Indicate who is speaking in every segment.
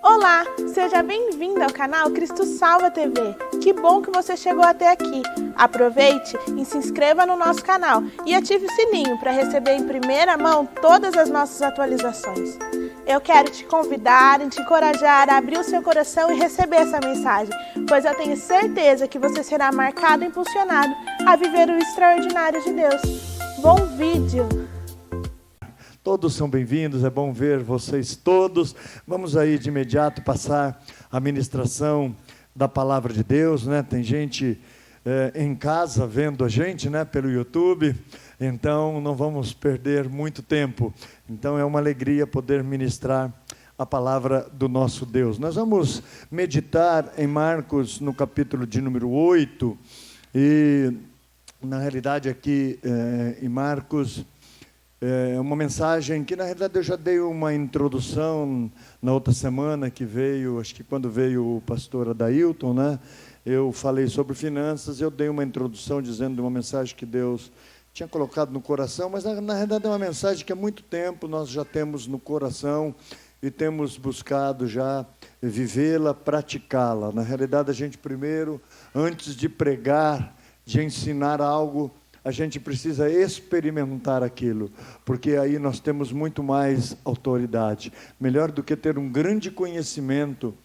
Speaker 1: Olá, seja bem-vindo ao canal Cristo Salva TV. Que bom que você chegou até aqui. Aproveite e se inscreva no nosso canal e ative o sininho para receber em primeira mão todas as nossas atualizações. Eu quero te convidar e te encorajar a abrir o seu coração e receber essa mensagem, pois eu tenho certeza que você será marcado e impulsionado a viver o extraordinário de Deus. Bom vídeo!
Speaker 2: Todos são bem-vindos, é bom ver vocês todos. Vamos aí de imediato passar a ministração da Palavra de Deus, né? Tem gente em casa vendo a gente, né, pelo YouTube, então não vamos perder muito tempo. Então é uma alegria poder ministrar a Palavra do nosso Deus. Nós vamos meditar em Marcos, no capítulo de número 8, e na realidade aqui em Marcos, é uma mensagem que, na realidade, eu já dei uma introdução na outra semana que veio, acho que quando veio o pastor Adailton, né? Eu falei sobre finanças, eu dei uma introdução dizendo de uma mensagem que Deus tinha colocado no coração, mas, na realidade, é uma mensagem que há muito tempo nós já temos no coração e temos buscado já vivê-la, praticá-la. Na realidade, a gente primeiro, antes de pregar, de ensinar algo, a gente precisa experimentar aquilo, porque aí nós temos muito mais autoridade. Melhor do que ter um grande conhecimento,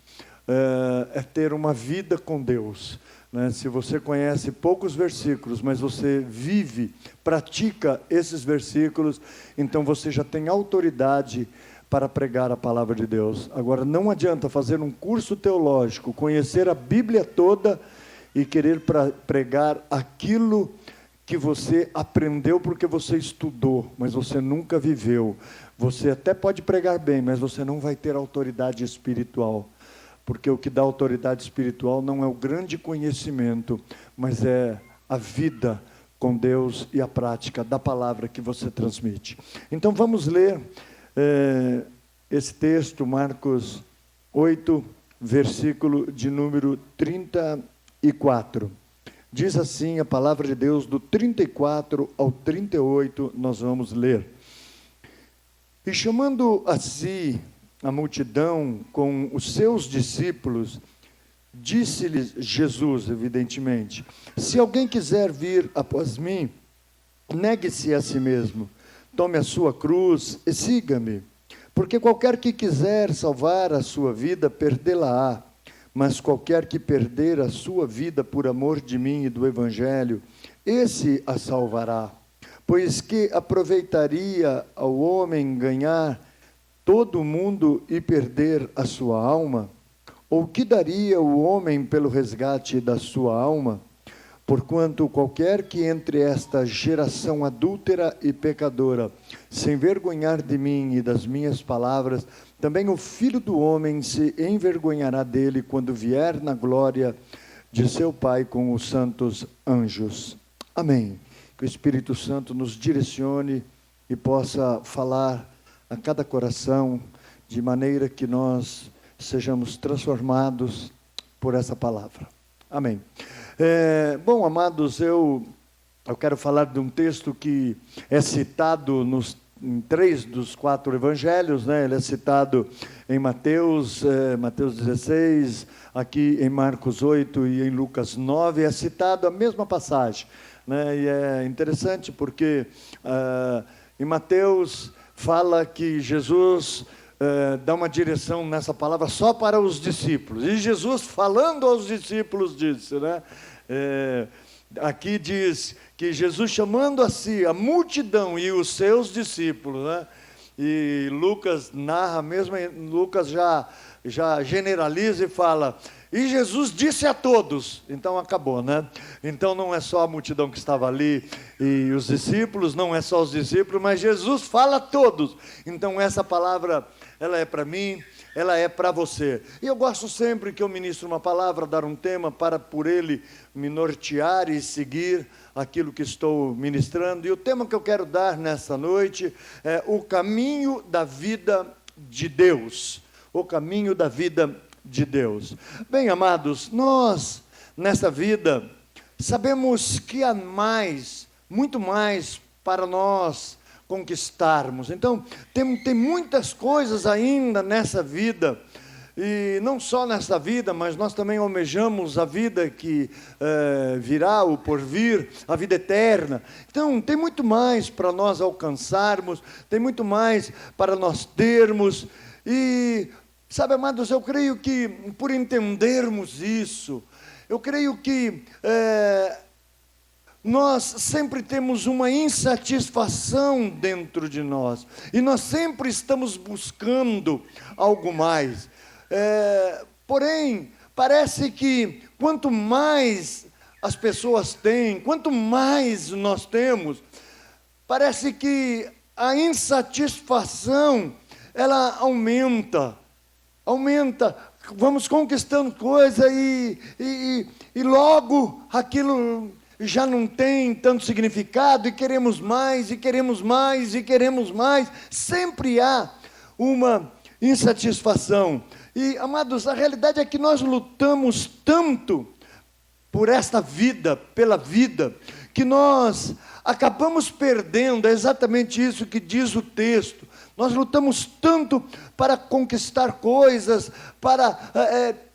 Speaker 2: é ter uma vida com Deus, né? Se você conhece poucos versículos, mas você vive, pratica esses versículos, então você já tem autoridade para pregar a palavra de Deus. Agora, não adianta fazer um curso teológico, conhecer a Bíblia toda e querer pregar aquilo que você aprendeu porque você estudou, mas você nunca viveu. Você até pode pregar bem, mas você não vai ter autoridade espiritual, porque o que dá autoridade espiritual não é o grande conhecimento, mas é a vida com Deus e a prática da palavra que você transmite. Então vamos ler esse texto, Marcos 8, versículo de número 34. Diz assim a palavra de Deus, do 34 ao 38, nós vamos ler. E chamando a si a multidão com os seus discípulos, disse-lhes Jesus, evidentemente: se alguém quiser vir após mim, negue-se a si mesmo, tome a sua cruz e siga-me. Porque qualquer que quiser salvar a sua vida, perdê-la-á. Mas qualquer que perder a sua vida por amor de mim e do Evangelho, esse a salvará. Pois que aproveitaria ao homem ganhar todo o mundo e perder a sua alma? Ou que daria o homem pelo resgate da sua alma? Porquanto qualquer que entre esta geração adúltera e pecadora, se envergonhar de mim e das minhas palavras, também o Filho do Homem se envergonhará dele quando vier na glória de seu Pai com os santos anjos. Amém. Que o Espírito Santo nos direcione e possa falar a cada coração, de maneira que nós sejamos transformados por essa palavra. Amém. Bom, amados, eu quero falar de um texto que é citado em 3 dos 4 evangelhos, né? Ele é citado em Mateus 16, aqui em Marcos 8 e em Lucas 9, é citado a mesma passagem, né? E é interessante porque em Mateus fala que Jesus dá uma direção nessa palavra só para os discípulos, e Jesus falando aos discípulos disse, né? Aqui diz que Jesus chamando a si a multidão e os seus discípulos, né? E Lucas narra mesmo, Lucas já generaliza e fala, e Jesus disse a todos, então acabou, né? Então não é só a multidão que estava ali e os discípulos, não é só os discípulos, mas Jesus fala a todos. Então essa palavra, ela é para mim, ela é para você. E eu gosto sempre que eu ministro uma palavra, dar um tema para por ele me nortear e seguir aquilo que estou ministrando. E o tema que eu quero dar nessa noite é o caminho da vida de Deus. O caminho da vida de Deus. Bem, amados, nós, nessa vida, sabemos que há mais, muito mais para nós conquistarmos. Então, tem muitas coisas ainda nessa vida E não só nesta vida, mas nós também almejamos a vida que virá, o porvir, a vida eterna. Então, tem muito mais para nós alcançarmos, tem muito mais para nós termos. E, sabe, amados, eu creio que por entendermos isso, eu creio que nós sempre temos uma insatisfação dentro de nós. E nós sempre estamos buscando algo mais. Porém, parece que quanto mais as pessoas têm, quanto mais nós temos, parece que a insatisfação, ela aumenta, vamos conquistando coisa e logo aquilo já não tem tanto significado, e queremos mais, e queremos mais, e queremos mais, sempre há uma insatisfação. E, amados, a realidade é que nós lutamos tanto por esta vida, pela vida, que nós acabamos perdendo, é exatamente isso que diz o texto. Nós lutamos tanto para conquistar coisas, para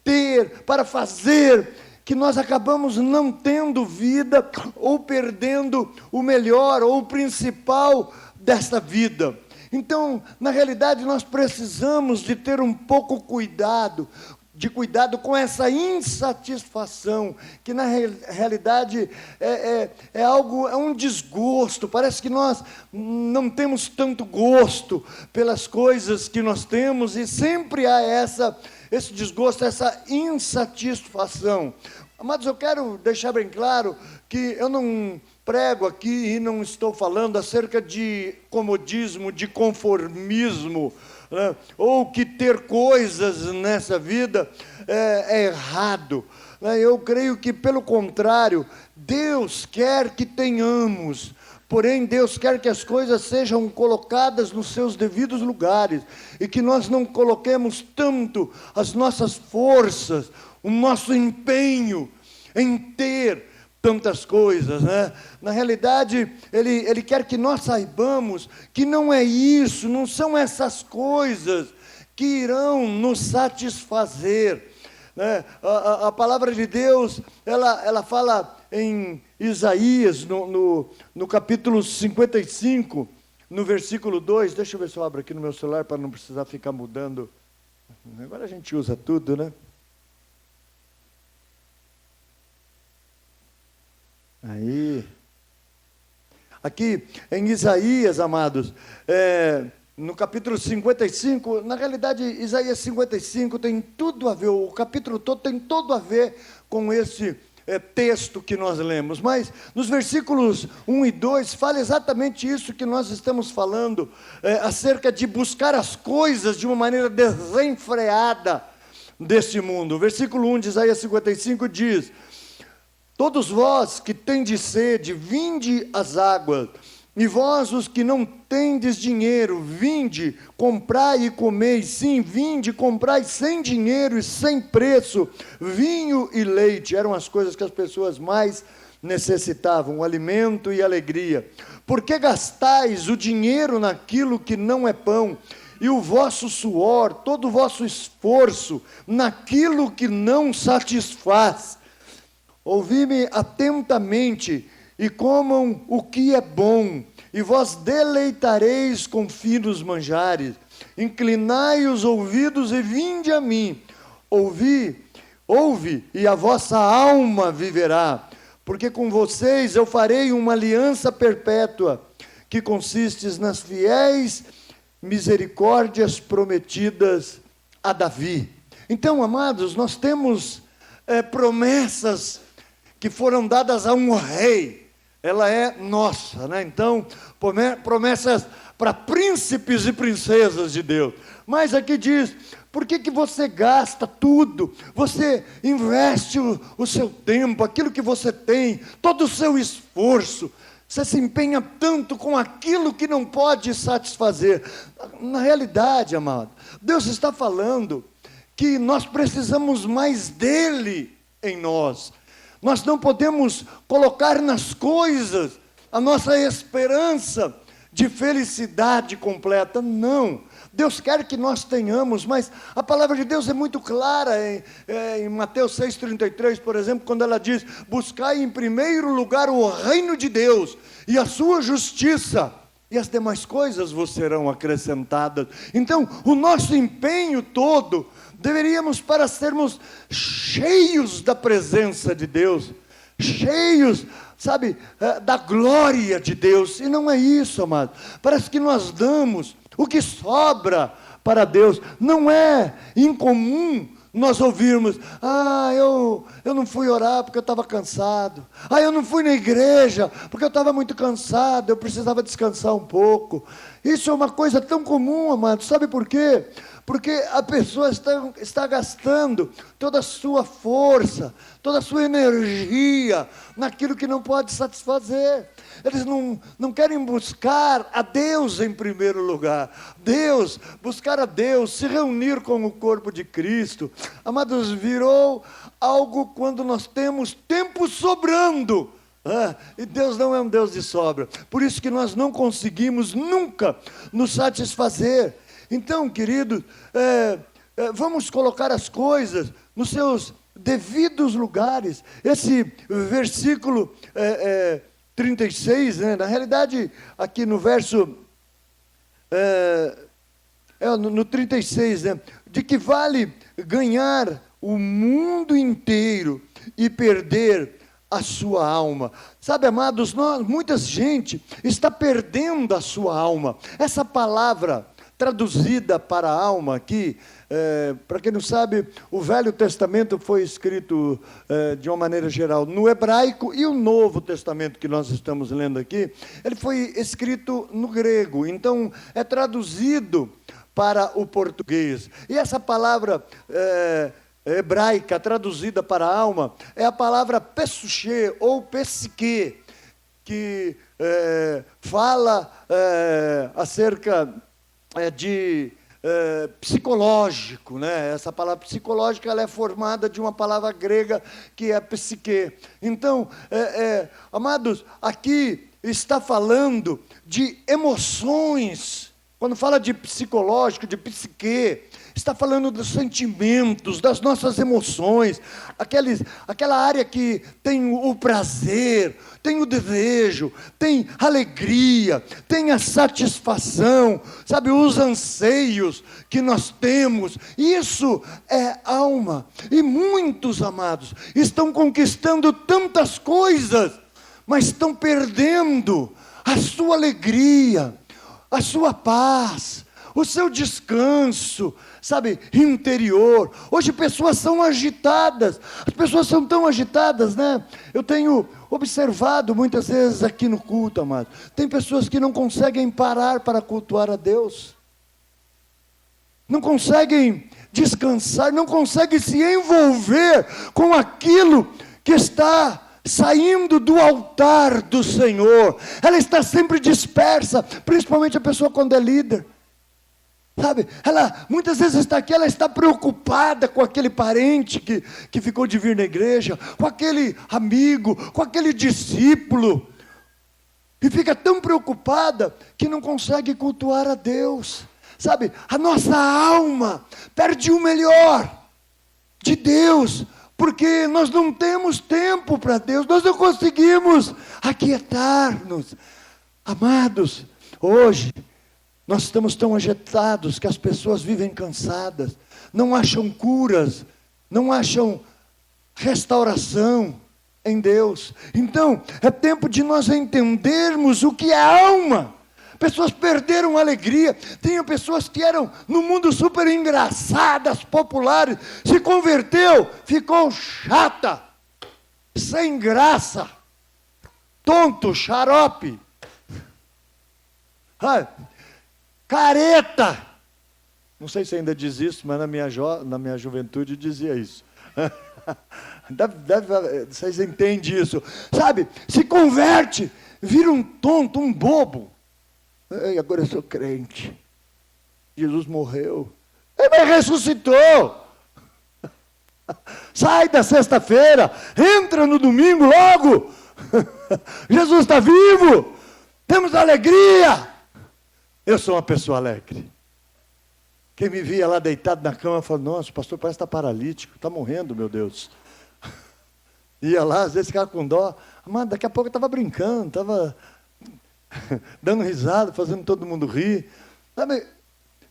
Speaker 2: ter, para fazer, que nós acabamos não tendo vida, ou perdendo o melhor, ou o principal desta vida. Então, na realidade, nós precisamos de ter um pouco cuidado com essa insatisfação, que na realidade é algo, é um desgosto. Parece que nós não temos tanto gosto pelas coisas que nós temos, e sempre há esse desgosto, essa insatisfação. Amados, eu quero deixar bem claro que eu não prego aqui e não estou falando acerca de comodismo, de conformismo, né? Ou que ter coisas nessa vida é errado. Né? Eu creio que, pelo contrário, Deus quer que tenhamos, porém Deus quer que as coisas sejam colocadas nos seus devidos lugares, e que nós não coloquemos tanto as nossas forças, o nosso empenho em ter tantas coisas, né? Na realidade, ele quer que nós saibamos que não é isso, não são essas coisas que irão nos satisfazer, né? A palavra de Deus, ela fala em Isaías, no capítulo 55, no versículo 2, deixa eu ver se eu abro aqui no meu celular para não precisar ficar mudando. Agora a gente usa tudo, né? Aí, aqui em Isaías, amados, no capítulo 55, na realidade, Isaías 55 tem tudo a ver, o capítulo todo tem tudo a ver com esse texto que nós lemos, mas nos versículos 1 e 2, fala exatamente isso que nós estamos falando, acerca de buscar as coisas de uma maneira desenfreada deste mundo. O versículo 1 de Isaías 55 diz: todos vós que tendes sede, vinde às águas, e vós os que não tendes dinheiro, vinde, comprai e comei. Sim, vinde, comprai sem dinheiro e sem preço, vinho e leite. Eram as coisas que as pessoas mais necessitavam, o alimento e a alegria. Por que gastais o dinheiro naquilo que não é pão, e o vosso suor, todo o vosso esforço, naquilo que não satisfaz? Ouvi-me atentamente e comam o que é bom, e vós deleitareis com finos manjares. Inclinai os ouvidos e vinde a mim. Ouve, e a vossa alma viverá. Porque com vocês eu farei uma aliança perpétua, que consiste nas fiéis misericórdias prometidas a Davi. Então, amados, nós temos promessas que foram dadas a um rei, ela é nossa, né? Então, promessas para príncipes e princesas de Deus. Mas aqui diz: por que você gasta tudo? Você investe o seu tempo, aquilo que você tem, todo o seu esforço, você se empenha tanto com aquilo que não pode satisfazer. Na realidade, amado, Deus está falando que nós precisamos mais dele em nós. Nós não podemos colocar nas coisas a nossa esperança de felicidade completa, não. Deus quer que nós tenhamos, mas a palavra de Deus é muito clara em Mateus 6,33, por exemplo, quando ela diz: buscai em primeiro lugar o reino de Deus e a sua justiça, e as demais coisas vos serão acrescentadas. Então, o nosso empenho todo, deveríamos para sermos cheios da presença de Deus, cheios, sabe, da glória de Deus. E não é isso, amado. Parece que nós damos o que sobra para Deus. Não é incomum nós ouvirmos: eu não fui orar porque eu estava cansado. Eu não fui na igreja porque eu estava muito cansado, eu precisava descansar um pouco. Isso é uma coisa tão comum, amado. Sabe por quê? Porque a pessoa está gastando toda a sua força, toda a sua energia naquilo que não pode satisfazer. Eles não querem buscar a Deus em primeiro lugar. Buscar a Deus, se reunir com o corpo de Cristo. Amados, virou algo quando nós temos tempo sobrando. E Deus não é um Deus de sobra. Por isso que nós não conseguimos nunca nos satisfazer. Então, querido, vamos colocar as coisas nos seus devidos lugares. Esse versículo 36, na realidade, aqui no verso, no 36, de que vale ganhar o mundo inteiro e perder a sua alma. Sabe, amados, muita gente está perdendo a sua alma. Essa palavra traduzida para a alma aqui, para quem não sabe, o Velho Testamento foi escrito de uma maneira geral no hebraico, e o Novo Testamento que nós estamos lendo aqui, ele foi escrito no grego, então é traduzido para o português. E essa palavra hebraica traduzida para a alma é a palavra pessuché ou psique, que fala acerca de psicológico, Essa palavra psicológica, ela é formada de uma palavra grega que é psique. Então, amados, aqui está falando de emoções. Quando fala de psicológico, de psique, está falando dos sentimentos, das nossas emoções, aquela área que tem o prazer, tem o desejo, tem alegria, tem a satisfação, sabe, os anseios que nós temos. Isso é alma. E muitos, amados, estão conquistando tantas coisas, mas estão perdendo a sua alegria, a sua paz, o seu descanso, sabe, interior. Hoje pessoas são agitadas, as pessoas são tão agitadas, Eu tenho observado muitas vezes aqui no culto, amado, tem pessoas que não conseguem parar para cultuar a Deus, não conseguem descansar, não conseguem se envolver com aquilo que está saindo do altar do Senhor. Ela está sempre dispersa, principalmente a pessoa quando é líder. Sabe, ela muitas vezes está aqui, ela está preocupada com aquele parente que ficou de vir na igreja, com aquele amigo, com aquele discípulo, e fica tão preocupada que não consegue cultuar a Deus. Sabe, a nossa alma perde o melhor de Deus, porque nós não temos tempo para Deus, nós não conseguimos aquietar-nos. Amados, hoje nós estamos tão agitados que as pessoas vivem cansadas, não acham curas, não acham restauração em Deus. Então, é tempo de nós entendermos o que é alma. Pessoas perderam a alegria. Tinha pessoas que eram no mundo super engraçadas, populares, se converteu, ficou chata, sem graça, tonto, xarope, careta. Não sei se ainda diz isso, mas na minha juventude dizia isso. Vocês entendem isso? Sabe, se converte, vira um tonto, um bobo. Agora eu sou crente. Jesus morreu. Ele ressuscitou. Sai da sexta-feira, entra no domingo logo. Jesus está vivo. Temos alegria. Eu sou uma pessoa alegre. Quem me via lá deitado na cama, falava, nossa, o pastor parece estar paralítico, está morrendo, meu Deus. Ia lá, às vezes ficava com dó. Mas daqui a pouco eu estava brincando, estava dando risada, fazendo todo mundo rir. Sabe,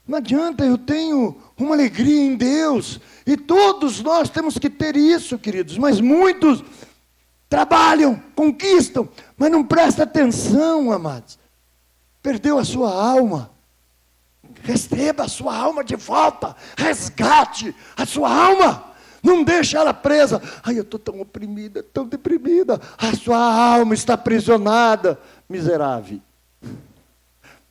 Speaker 2: não adianta, eu tenho uma alegria em Deus. E todos nós temos que ter isso, queridos. Mas muitos trabalham, conquistam, mas não prestam atenção, amados. Perdeu a sua alma. Receba a sua alma de volta. Resgate a sua alma. Não deixe ela presa. Ai, eu estou tão oprimida, tão deprimida. A sua alma está aprisionada. Miserável.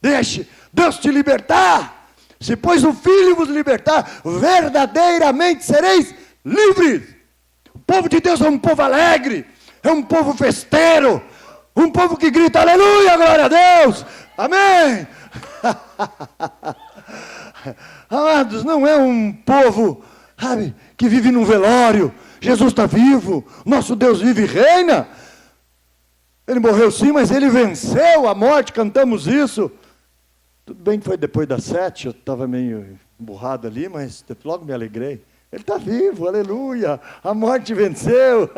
Speaker 2: Deixe Deus te libertar. Se pois o Filho vos libertar, verdadeiramente sereis livres. O povo de Deus é um povo alegre. É um povo festeiro. Um povo que grita, aleluia, glória a Deus. Amém. Amados, não é um povo, sabe, que vive num velório. Jesus está vivo, nosso Deus vive e reina. Ele morreu sim, mas ele venceu a morte, cantamos isso. Tudo bem que foi depois das 7, eu estava meio emburrado ali, mas logo me alegrei. Ele está vivo, aleluia, a morte venceu.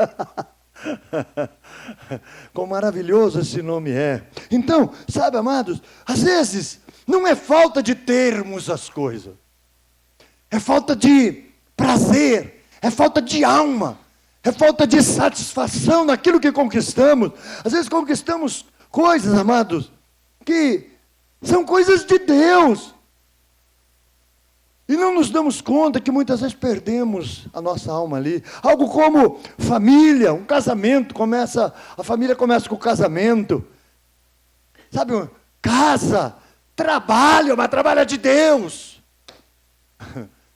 Speaker 2: Quão maravilhoso esse nome é. Então, sabe, amados, às vezes não é falta de termos as coisas, é falta de prazer, é falta de alma, é falta de satisfação naquilo que conquistamos. Às vezes conquistamos coisas, amados, que são coisas de Deus, e não nos damos conta que muitas vezes perdemos a nossa alma ali. Algo como família, um casamento, a família começa com o casamento. Sabe, casa, trabalho, mas trabalho é de Deus.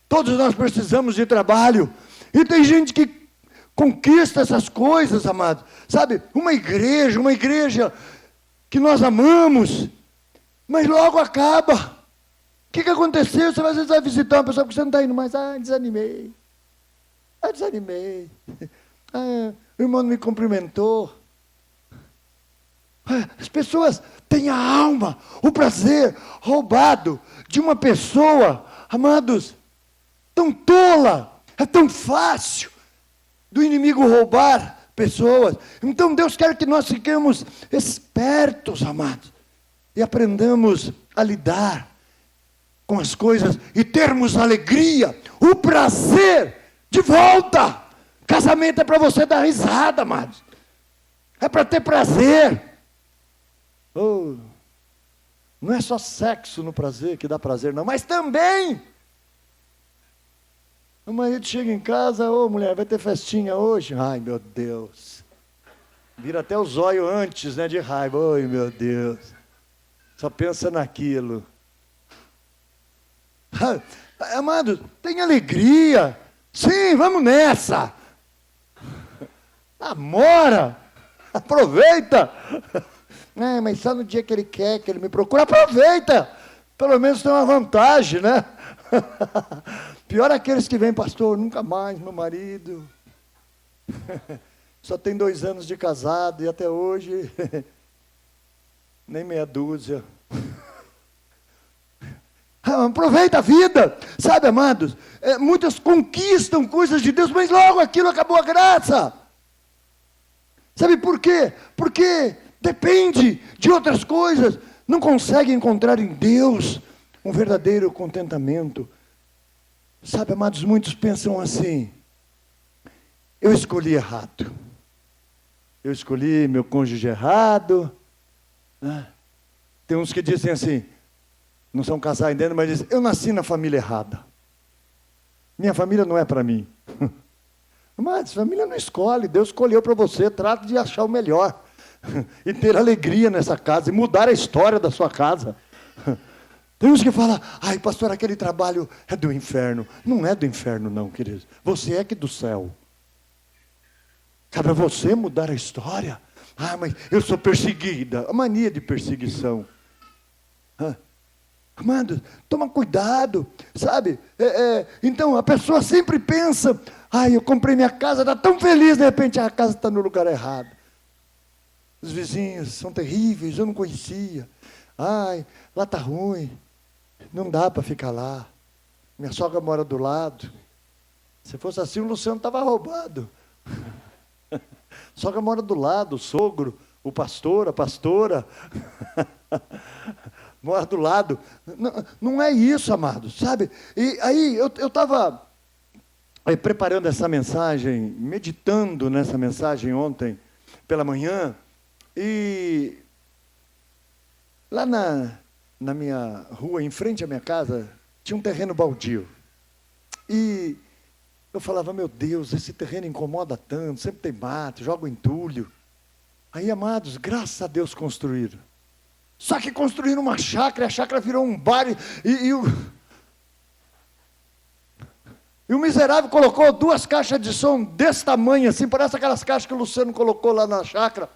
Speaker 2: Todos nós precisamos de trabalho. E tem gente que conquista essas coisas, amados. Sabe, uma igreja que nós amamos, mas logo acaba. O que aconteceu? Você às vezes vai visitar uma pessoa que você não está indo mais. Desanimei. Desanimei. O irmão não me cumprimentou. As pessoas têm a alma, o prazer roubado de uma pessoa, amados, tão tola. É tão fácil do inimigo roubar pessoas. Então Deus quer que nós fiquemos espertos, amados, e aprendamos a lidar com as coisas e termos alegria, o prazer de volta. Casamento é para você dar risada, amados. É para ter prazer. Não é só sexo no prazer que dá prazer, não, mas também. O marido chega em casa, mulher, vai ter festinha hoje? Ai, meu Deus. Vira até o zóio antes, né, de raiva. Oi, meu Deus. Só pensa naquilo. Amado, tem alegria. Sim, vamos nessa. Namora. Aproveita. Mas só no dia que ele quer, que ele me procura, aproveita. Pelo menos tem uma vantagem, né? Pior aqueles que vêm, pastor, nunca mais, meu marido. Só tem 2 anos de casado e até hoje nem meia dúzia. Aproveita a vida, sabe, amados? Muitas conquistam coisas de Deus, mas logo aquilo acabou a graça. Sabe por quê? Porque depende de outras coisas, não consegue encontrar em Deus um verdadeiro contentamento. Sabe, amados, muitos pensam assim: eu escolhi errado, eu escolhi meu cônjuge errado. Tem uns que dizem assim, não são casados ainda, mas dizem, eu nasci na família errada. Minha família não é para mim. Mas família não escolhe, Deus escolheu para você, trata de achar o melhor. E ter alegria nessa casa, e mudar a história da sua casa. Tem uns que falam, ai pastor, aquele trabalho é do inferno. Não é do inferno não, queridos. Você é que do céu. Cabe a você mudar a história. Mas eu sou perseguida. A mania de perseguição. Amado, toma cuidado, sabe? Então a pessoa sempre pensa, eu comprei minha casa, está tão feliz, de repente a casa está no lugar errado. Os vizinhos são terríveis, eu não conhecia. Lá está ruim, não dá para ficar lá. Minha sogra mora do lado. Se fosse assim, o Luciano estava roubado. Sogra mora do lado, o sogro, o pastor, a pastora. Mora do lado. Não é isso, amado, sabe? E aí eu estava preparando essa mensagem, meditando nessa mensagem ontem pela manhã, e lá na minha rua, em frente à minha casa, tinha um terreno baldio. E eu falava, meu Deus, esse terreno incomoda tanto, sempre tem mato, joga entulho. Aí, amados, graças a Deus construíram. Só que construíram uma chácara, e a chácara virou um bar, e o miserável colocou 2 caixas de som desse tamanho, assim, parece aquelas caixas que o Luciano colocou lá na chácara,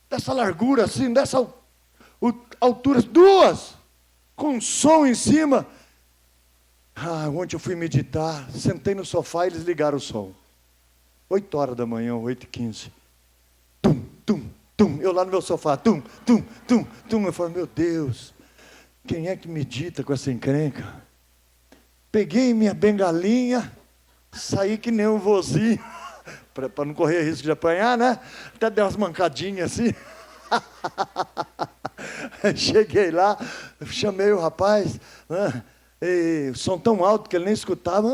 Speaker 2: dessa largura, assim, dessa altura, 2, com som em cima. Ontem eu fui meditar, sentei no sofá e eles ligaram o som. 8 horas da manhã, 8h15. Tum, tum, tum. Eu lá no meu sofá, tum, tum, tum, tum. Eu falei, meu Deus, quem é que medita com essa encrenca? Peguei minha bengalinha, saí que nem um vozinho, para não correr risco de apanhar, né? Até dei umas mancadinhas assim. Cheguei lá, chamei o rapaz, né? E o som tão alto que ele nem escutava.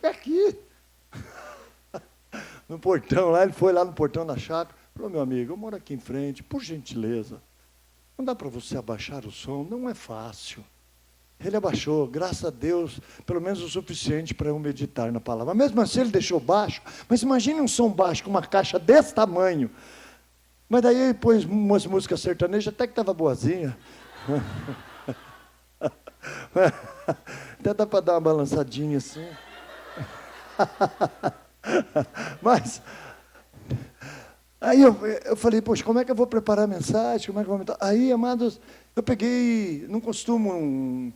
Speaker 2: É aqui. No portão lá, ele foi lá no portão da chácara. Falou, meu amigo, eu moro aqui em frente, por gentileza, não dá para você abaixar o som? Não é fácil. Ele abaixou, graças a Deus, pelo menos o suficiente para eu meditar na palavra. Mesmo assim ele deixou baixo, mas imagine um som baixo com uma caixa desse tamanho. Mas daí ele pôs umas músicas sertanejas, até que estava boazinha. Até dá para dar uma balançadinha assim. Mas aí eu falei, poxa, como é que eu vou preparar a mensagem? Como é que eu vou... Aí, amados, eu peguei, não costumo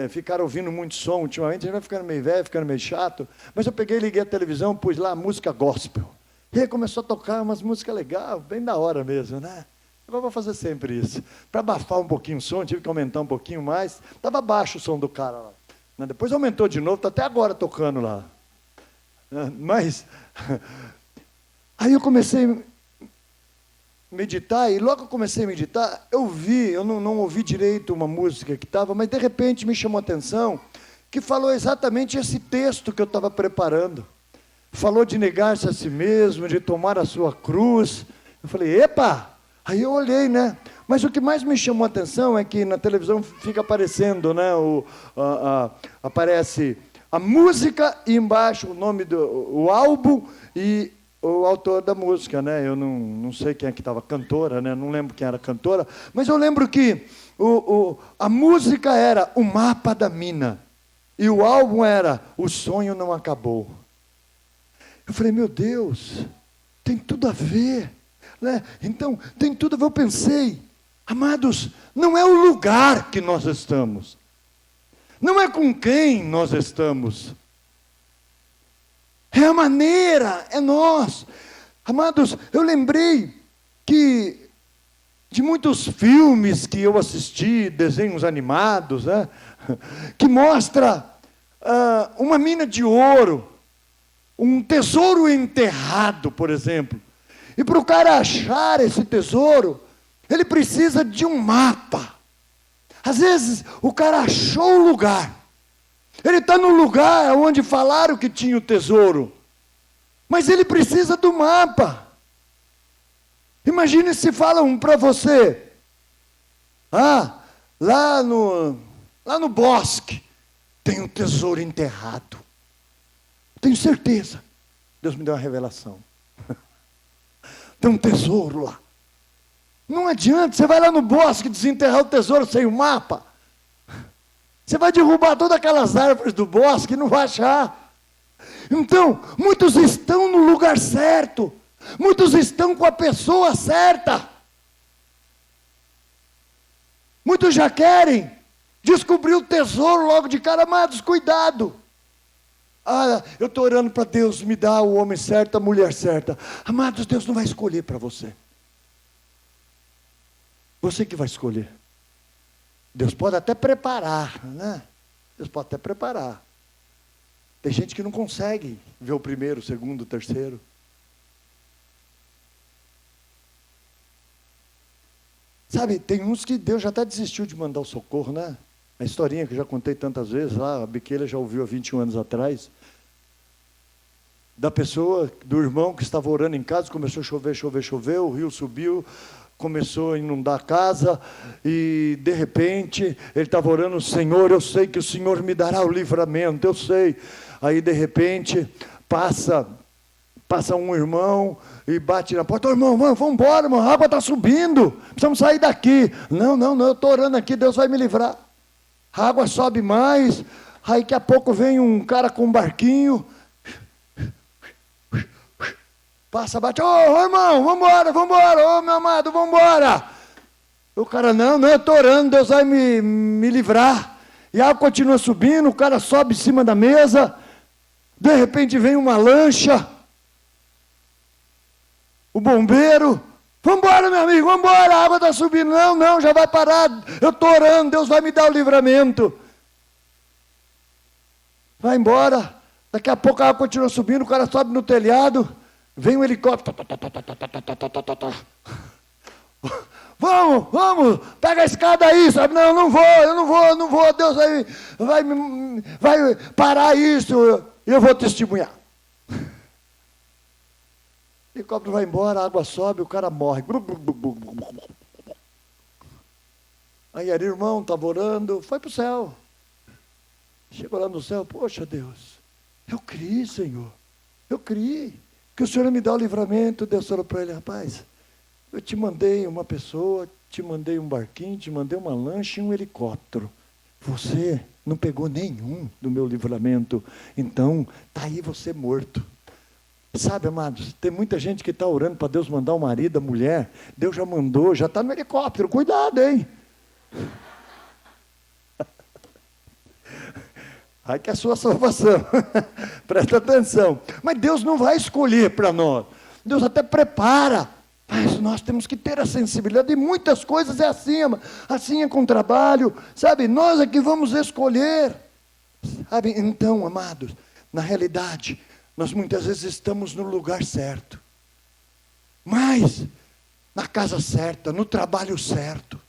Speaker 2: ficar ouvindo muito som ultimamente, a gente vai ficando meio velho, ficando meio chato, mas eu peguei, liguei a televisão, pus lá música gospel. E aí começou a tocar umas músicas legais, bem da hora mesmo, né? Agora eu vou fazer sempre isso. Para abafar um pouquinho o som, tive que aumentar um pouquinho mais. Estava baixo o som do cara lá. Depois aumentou de novo, está até agora tocando lá. Mas, aí eu comecei a meditar, e logo que eu comecei a meditar, eu não ouvi direito uma música que estava, mas de repente me chamou a atenção, que falou exatamente esse texto que eu estava preparando. Falou de negar-se a si mesmo, de tomar a sua cruz. Eu falei, epa! Aí eu olhei, né? Mas o que mais me chamou a atenção é que na televisão fica aparecendo, né? Aparece a música e embaixo o nome do álbum e o autor da música, né? Eu não sei quem é que estava cantora, né? Não lembro quem era a cantora, mas eu lembro que a música era O Mapa da Mina e o álbum era O Sonho Não Acabou. Eu falei, meu Deus, tem tudo a ver, né? Então, tem tudo a ver. Eu pensei, amados, não é o lugar que nós estamos, não é com quem nós estamos, é a maneira, é nós. Amados, eu lembrei de muitos filmes que eu assisti, desenhos animados, né? Que mostra uma mina de ouro, um tesouro enterrado, por exemplo. E para o cara achar esse tesouro, ele precisa de um mapa. Às vezes, o cara achou o lugar. Ele está no lugar onde falaram que tinha o tesouro. Mas ele precisa do mapa. Imagine se falam para você, lá no bosque tem um tesouro enterrado. Tenho certeza. Deus me deu uma revelação. Tem um tesouro lá. Não adianta, você vai lá no bosque desenterrar o tesouro sem o mapa. Você vai derrubar todas aquelas árvores do bosque e não vai achar. Então, muitos estão no lugar certo. Muitos estão com a pessoa certa. Muitos já querem descobrir o tesouro logo de cara. Amados, cuidado. Eu estou orando para Deus me dar o homem certo, a mulher certa. Amados, Deus não vai escolher para você. Você que vai escolher. Deus pode até preparar, né? Deus pode até preparar. Tem gente que não consegue ver o primeiro, o segundo, o terceiro. Sabe, tem uns que Deus já até desistiu de mandar o socorro, né? A historinha que eu já contei tantas vezes lá, a Biqueira já ouviu há 21 anos atrás. Da pessoa, do irmão que estava orando em casa, começou a chover, o rio subiu, começou a inundar a casa, e de repente, ele estava orando: Senhor, eu sei que o Senhor me dará o livramento, eu sei. Aí de repente, passa um irmão e bate na porta: irmão, vamos embora, a água está subindo, precisamos sair daqui. Não, eu estou orando aqui, Deus vai me livrar. A água sobe mais, aí daqui a pouco vem um cara com um barquinho, passa, bate: irmão, vamos embora, meu amado, vamos embora. O cara: não, eu estou orando, Deus vai me livrar. E a água continua subindo, o cara sobe em cima da mesa, de repente vem uma lancha, o bombeiro: vamos embora, meu amigo, vamos embora, a água está subindo. Não, já vai parar, eu estou orando, Deus vai me dar o livramento. Vai embora, daqui a pouco a água continua subindo, o cara sobe no telhado, vem um helicóptero. Vamos, pega a escada aí, sabe? Não, eu não vou, Deus vai parar isso, eu vou testemunhar. O helicóptero vai embora, a água sobe, o cara morre. Aí era irmão, estava orando, foi para o céu. Chegou lá no céu: poxa Deus, eu criei, Senhor, eu criei que o Senhor me dá o livramento. Deus falou para ele: rapaz, eu te mandei uma pessoa, te mandei um barquinho, te mandei uma lancha e um helicóptero. Você não pegou nenhum do meu livramento, então está aí você morto. Sabe, amados, tem muita gente que está orando para Deus mandar o marido, a mulher. Deus já mandou, já está no helicóptero, cuidado, hein? Aí que é a sua salvação. Presta atenção. Mas Deus não vai escolher para nós. Deus até prepara. Mas nós temos que ter a sensibilidade. E muitas coisas é assim é com o trabalho. Sabe, nós é que vamos escolher. Sabe, então, amados, na realidade, nós muitas vezes estamos no lugar certo. Mas, na casa certa, no trabalho certo.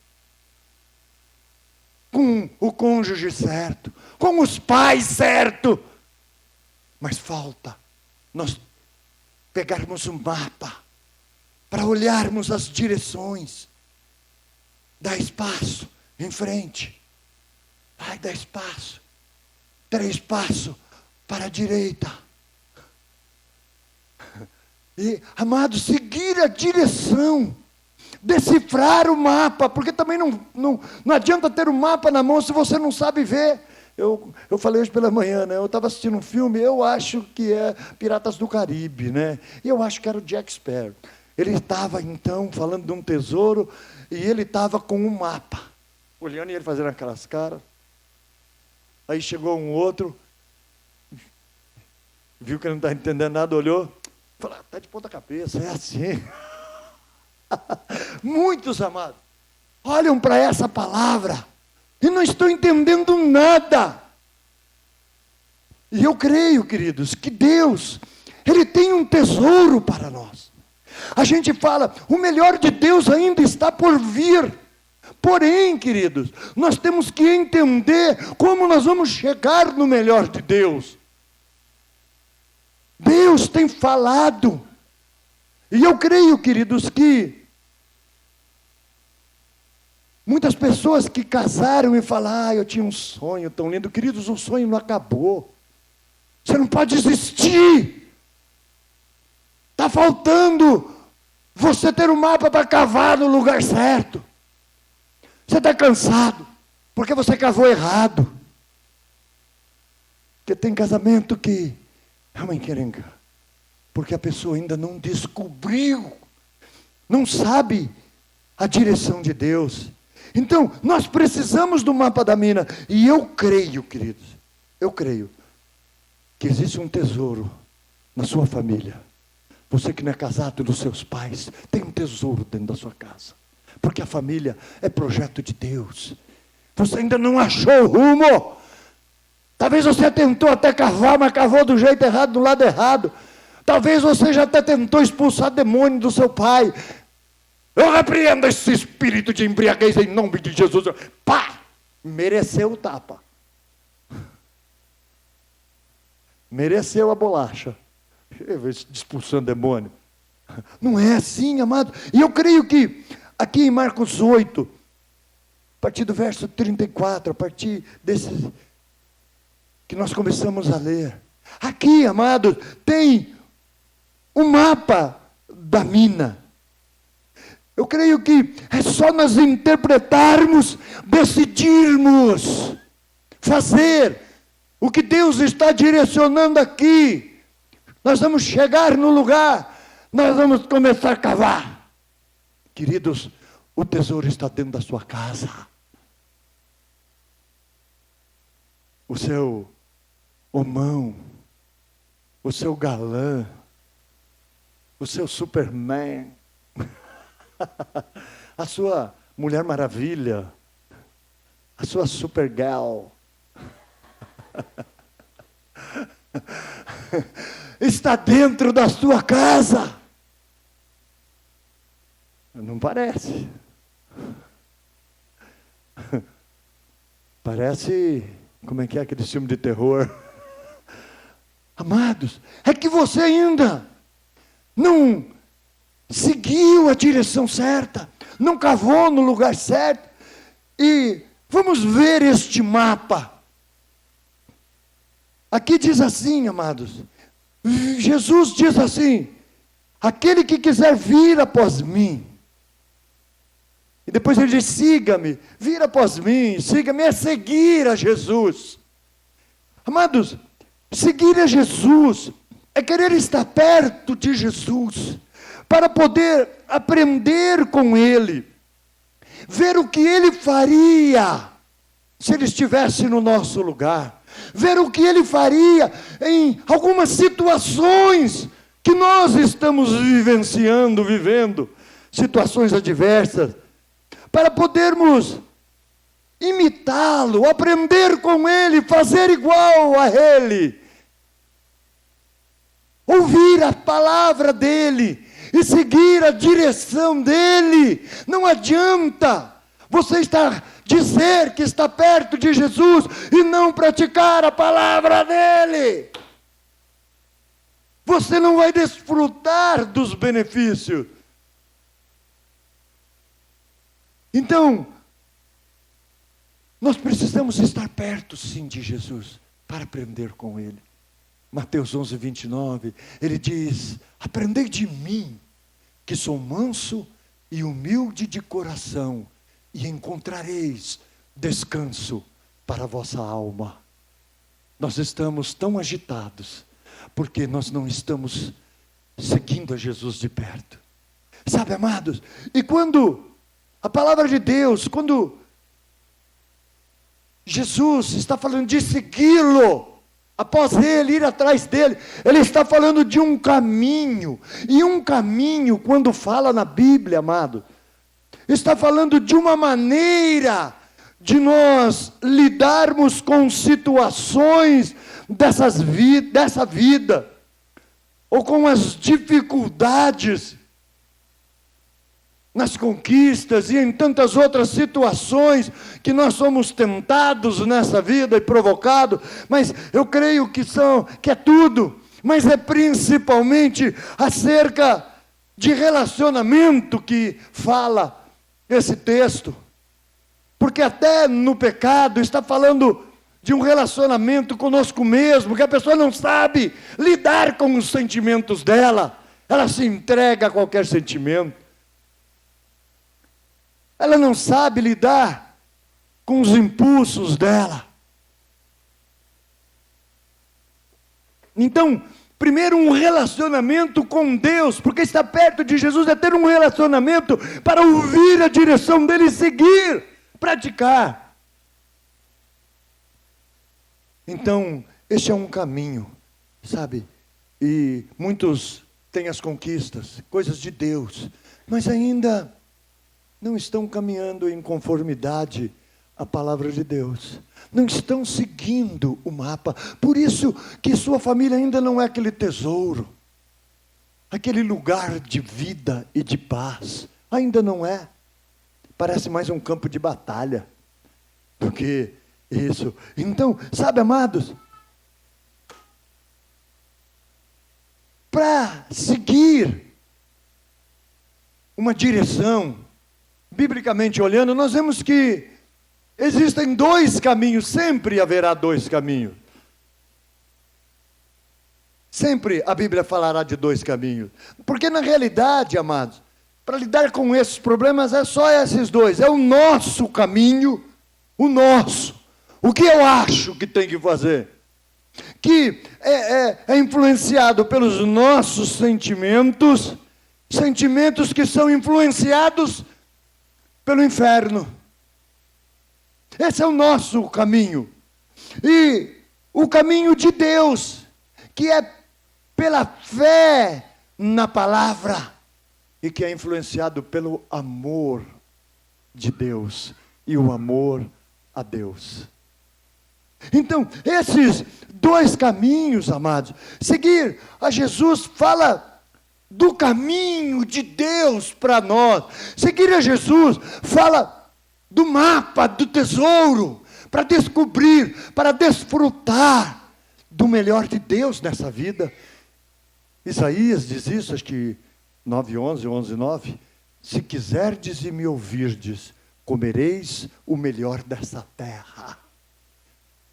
Speaker 2: Com o cônjuge certo, com os pais certo. Mas falta nós pegarmos um mapa para olharmos as direções. Dá espaço em frente. Vai dar espaço. 3 passos para a direita. E, amado, seguir a direção. Decifrar o mapa, porque também não adianta ter o mapa na mão se você não sabe ver. Eu falei hoje pela manhã, né? Eu estava assistindo um filme, eu acho que é Piratas do Caribe, né? E eu acho que era o Jack Sparrow. Ele estava, então, falando de um tesouro, e ele estava com um mapa, olhando e ele fazendo aquelas caras. Aí chegou um outro, viu que ele não está entendendo nada, olhou, falou: está de ponta cabeça, é assim. Muitos, amados, olham para essa palavra e não estão entendendo nada. E eu creio, queridos, que Deus, Ele tem um tesouro para nós. A gente fala: o melhor de Deus ainda está por vir. Porém, queridos, nós temos que entender como nós vamos chegar no melhor de Deus. Deus tem falado. E eu creio, queridos, que muitas pessoas que casaram e falam: eu tinha um sonho tão lindo. Queridos, o sonho não acabou. Você não pode desistir. Está faltando você ter um mapa para cavar no lugar certo. Você está cansado porque você cavou errado. Porque tem casamento que é uma encrenca, porque a pessoa ainda não descobriu, não sabe a direção de Deus. Então, nós precisamos do mapa da mina. E eu creio, queridos, eu creio que existe um tesouro na sua família. Você que não é casado, dos seus pais, tem um tesouro dentro da sua casa. Porque a família é projeto de Deus. Você ainda não achou o rumo. Talvez você tentou até cavar, mas cavou do jeito errado, do lado errado. Talvez você já até tentou expulsar demônio do seu pai. Eu repreendo esse espírito de embriaguez em nome de Jesus. Pá! Mereceu o tapa. Mereceu a bolacha. Expulsando demônio. Não é assim, amado. E eu creio que aqui em Marcos 8, a partir do verso 34, a partir desse que nós começamos a ler. Aqui, amados, tem um mapa da mina. Eu creio que é só nós interpretarmos, decidirmos, fazer o que Deus está direcionando aqui. Nós vamos chegar no lugar, nós vamos começar a cavar. Queridos, o tesouro está dentro da sua casa. O seu homão, o seu galã, o seu Superman, a sua Mulher Maravilha, a sua Supergirl, está dentro da sua casa. Não parece. Parece, como é que é aquele filme de terror? Amados, é que você ainda não seguiu a direção certa, não cavou no lugar certo. E vamos ver este mapa. Aqui diz assim, amados, Jesus diz assim: aquele que quiser vir após mim. E depois ele diz: siga-me, vir após mim, siga-me, é seguir a Jesus. Amados, seguir a Jesus é querer estar perto de Jesus, para poder aprender com Ele, ver o que Ele faria, se Ele estivesse no nosso lugar, ver o que Ele faria em algumas situações que nós estamos vivendo, situações adversas, para podermos imitá-lo, aprender com Ele, fazer igual a Ele, ouvir a palavra dEle e seguir a direção dEle. Não adianta você dizer que está perto de Jesus e não praticar a palavra dEle. Você não vai desfrutar dos benefícios. Então, nós precisamos estar perto, sim, de Jesus, para aprender com Ele. Mateus 11, 29, Ele diz: aprendei de mim, que sou manso e humilde de coração, e encontrareis descanso para a vossa alma. Nós estamos tão agitados, porque nós não estamos seguindo a Jesus de perto. Sabe, amados, e quando a palavra de Deus, quando Jesus está falando de segui-lo, após Ele, ir atrás dEle, Ele está falando de um caminho. E um caminho, quando fala na Bíblia, amado, está falando de uma maneira de nós lidarmos com situações dessa vida, ou com as dificuldades, nas conquistas e em tantas outras situações que nós somos tentados nessa vida e provocados, mas eu creio que é tudo, mas é principalmente acerca de relacionamento que fala esse texto, porque até no pecado está falando de um relacionamento conosco mesmo, que a pessoa não sabe lidar com os sentimentos dela, ela se entrega a qualquer sentimento. Ela não sabe lidar com os impulsos dela. Então, primeiro um relacionamento com Deus, porque estar perto de Jesus é ter um relacionamento para ouvir a direção dEle e seguir, praticar. Então, este é um caminho, sabe? E muitos têm as conquistas, coisas de Deus, mas ainda não estão caminhando em conformidade a palavra de Deus. Não estão seguindo o mapa. Por isso que sua família ainda não é aquele tesouro, aquele lugar de vida e de paz. Ainda não é. Parece mais um campo de batalha do que isso. Então, sabe, amados, para seguir uma direção, biblicamente olhando, nós vemos que existem dois caminhos, sempre haverá dois caminhos. Sempre a Bíblia falará de dois caminhos. Porque na realidade, amados, para lidar com esses problemas é só esses dois. É o nosso caminho, o nosso. O que eu acho que tem que fazer. Que é influenciado pelos nossos sentimentos, sentimentos que são influenciados pelo inferno. Esse é o nosso caminho. E o caminho de Deus, que é pela fé na palavra, e que é influenciado pelo amor de Deus, e o amor a Deus. Então, esses dois caminhos, amados, seguir a Jesus fala do caminho de Deus para nós. Seguir a Jesus fala do mapa, do tesouro, para descobrir, para desfrutar do melhor de Deus nessa vida. Isaías diz isso, acho que 9:11, 11:9. Se quiserdes e me ouvirdes, comereis o melhor dessa terra.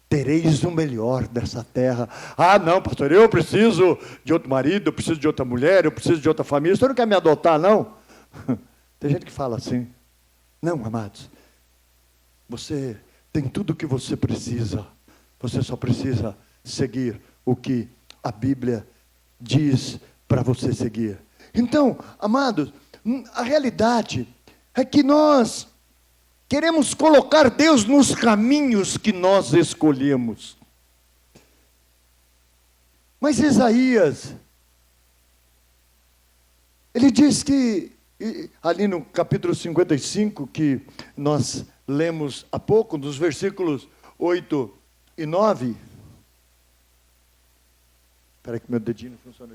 Speaker 2: Tereis o melhor dessa terra. Ah, não, pastor, eu preciso de outro marido, eu preciso de outra mulher, eu preciso de outra família. O senhor não quer me adotar, não? Tem gente que fala assim. Não, amados. Você tem tudo o que você precisa. Você só precisa seguir o que a Bíblia diz para você seguir. Então, amados, a realidade é que nós queremos colocar Deus nos caminhos que nós escolhemos. Mas Isaías, ele diz que, ali no capítulo 55, que nós lemos há pouco, nos versículos 8 e 9. Espera que meu dedinho não funciona.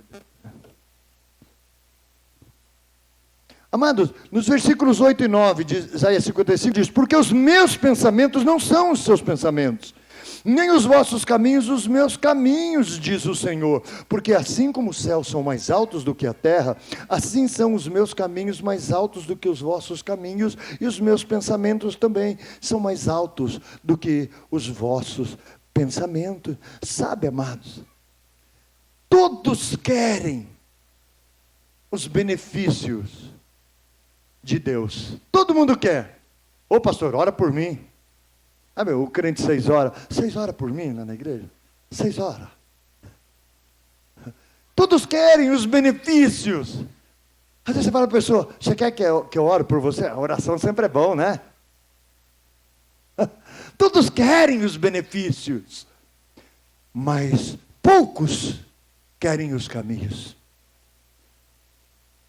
Speaker 2: Amados, nos versículos 8 e 9 de Isaías 55 diz: porque os meus pensamentos não são os seus pensamentos, nem os vossos caminhos os meus caminhos, diz o Senhor. Porque assim como os céus são mais altos do que a terra, assim são os meus caminhos mais altos do que os vossos caminhos, e os meus pensamentos também são mais altos do que os vossos pensamentos. Sabe, amados, todos querem os benefícios de Deus. Todo mundo quer. Ô pastor, ora por mim. Ah, o crente 6 horas. 6 horas por mim lá na igreja? 6 horas. Todos querem os benefícios. Às vezes você fala para a pessoa: você quer que eu ore por você? A oração sempre é bom, né? Todos querem os benefícios, mas poucos querem os caminhos.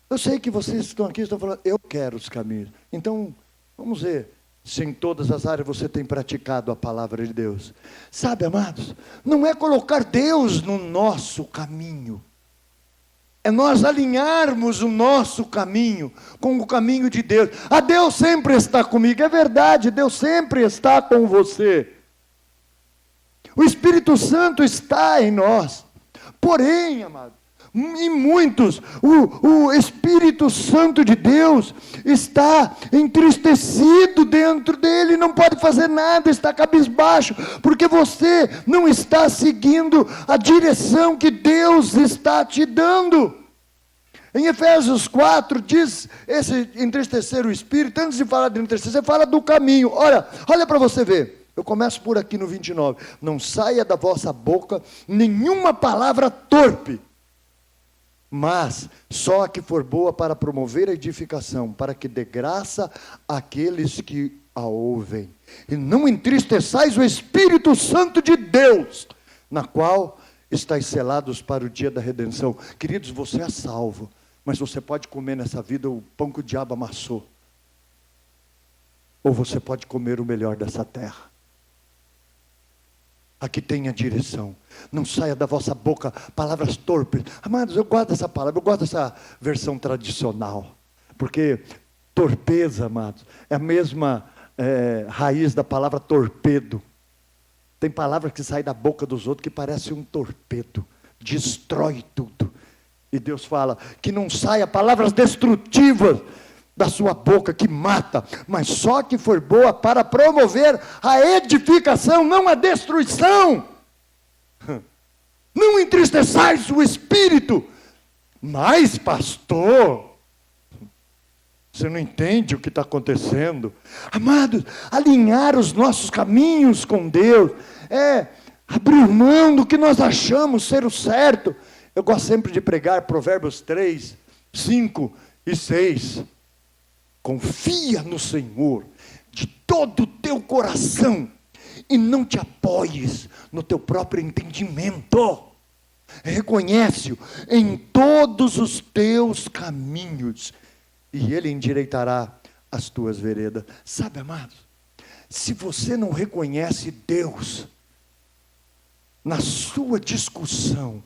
Speaker 2: Eu sei que vocês estão aqui, estão falando: eu quero os caminhos. Então, vamos ver se em todas as áreas você tem praticado a palavra de Deus. Sabe, amados, não é colocar Deus no nosso caminho. É nós alinharmos o nosso caminho com o caminho de Deus. Ah, Deus sempre está comigo. É verdade, Deus sempre está com você. O Espírito Santo está em nós. Porém, amados, em muitos, o Espírito Santo de Deus está entristecido dentro dele, não pode fazer nada, está cabisbaixo, porque você não está seguindo a direção que Deus está te dando. Em Efésios 4 diz, esse entristecer o Espírito, antes de falar de entristecer, fala do caminho. Olha para você ver. Eu começo por aqui no 29. Não saia da vossa boca nenhuma palavra torpe, mas só a que for boa para promover a edificação, para que dê graça àqueles que a ouvem. E não entristeçais o Espírito Santo de Deus, na qual estáis selados para o dia da redenção. Queridos, você é salvo, mas você pode comer nessa vida o pão que o diabo amassou. ou você pode comer o melhor dessa terra. Aqui tem a direção. Não saia da vossa boca palavras torpes. Amados, eu gosto dessa palavra, eu gosto dessa versão tradicional. Porque torpeza, amados, é a mesma raiz da palavra torpedo. Tem palavras que saem da boca dos outros que parece um torpedo. Destrói tudo. E Deus fala que não saia palavras destrutivas da sua boca, que mata, mas só que for boa para promover a edificação, não a destruição. Não entristeçais o espírito. Mas, pastor, você não entende o que está acontecendo. Amados, alinhar os nossos caminhos com Deus é abrir mão do que nós achamos ser o certo. Eu gosto sempre de pregar Provérbios 3, 5 e 6. Confia no Senhor de todo o teu coração e não te apoies no teu próprio entendimento. Reconhece-o em todos os teus caminhos e Ele endireitará as tuas veredas. Sabe, amados, se você não reconhece Deus na sua discussão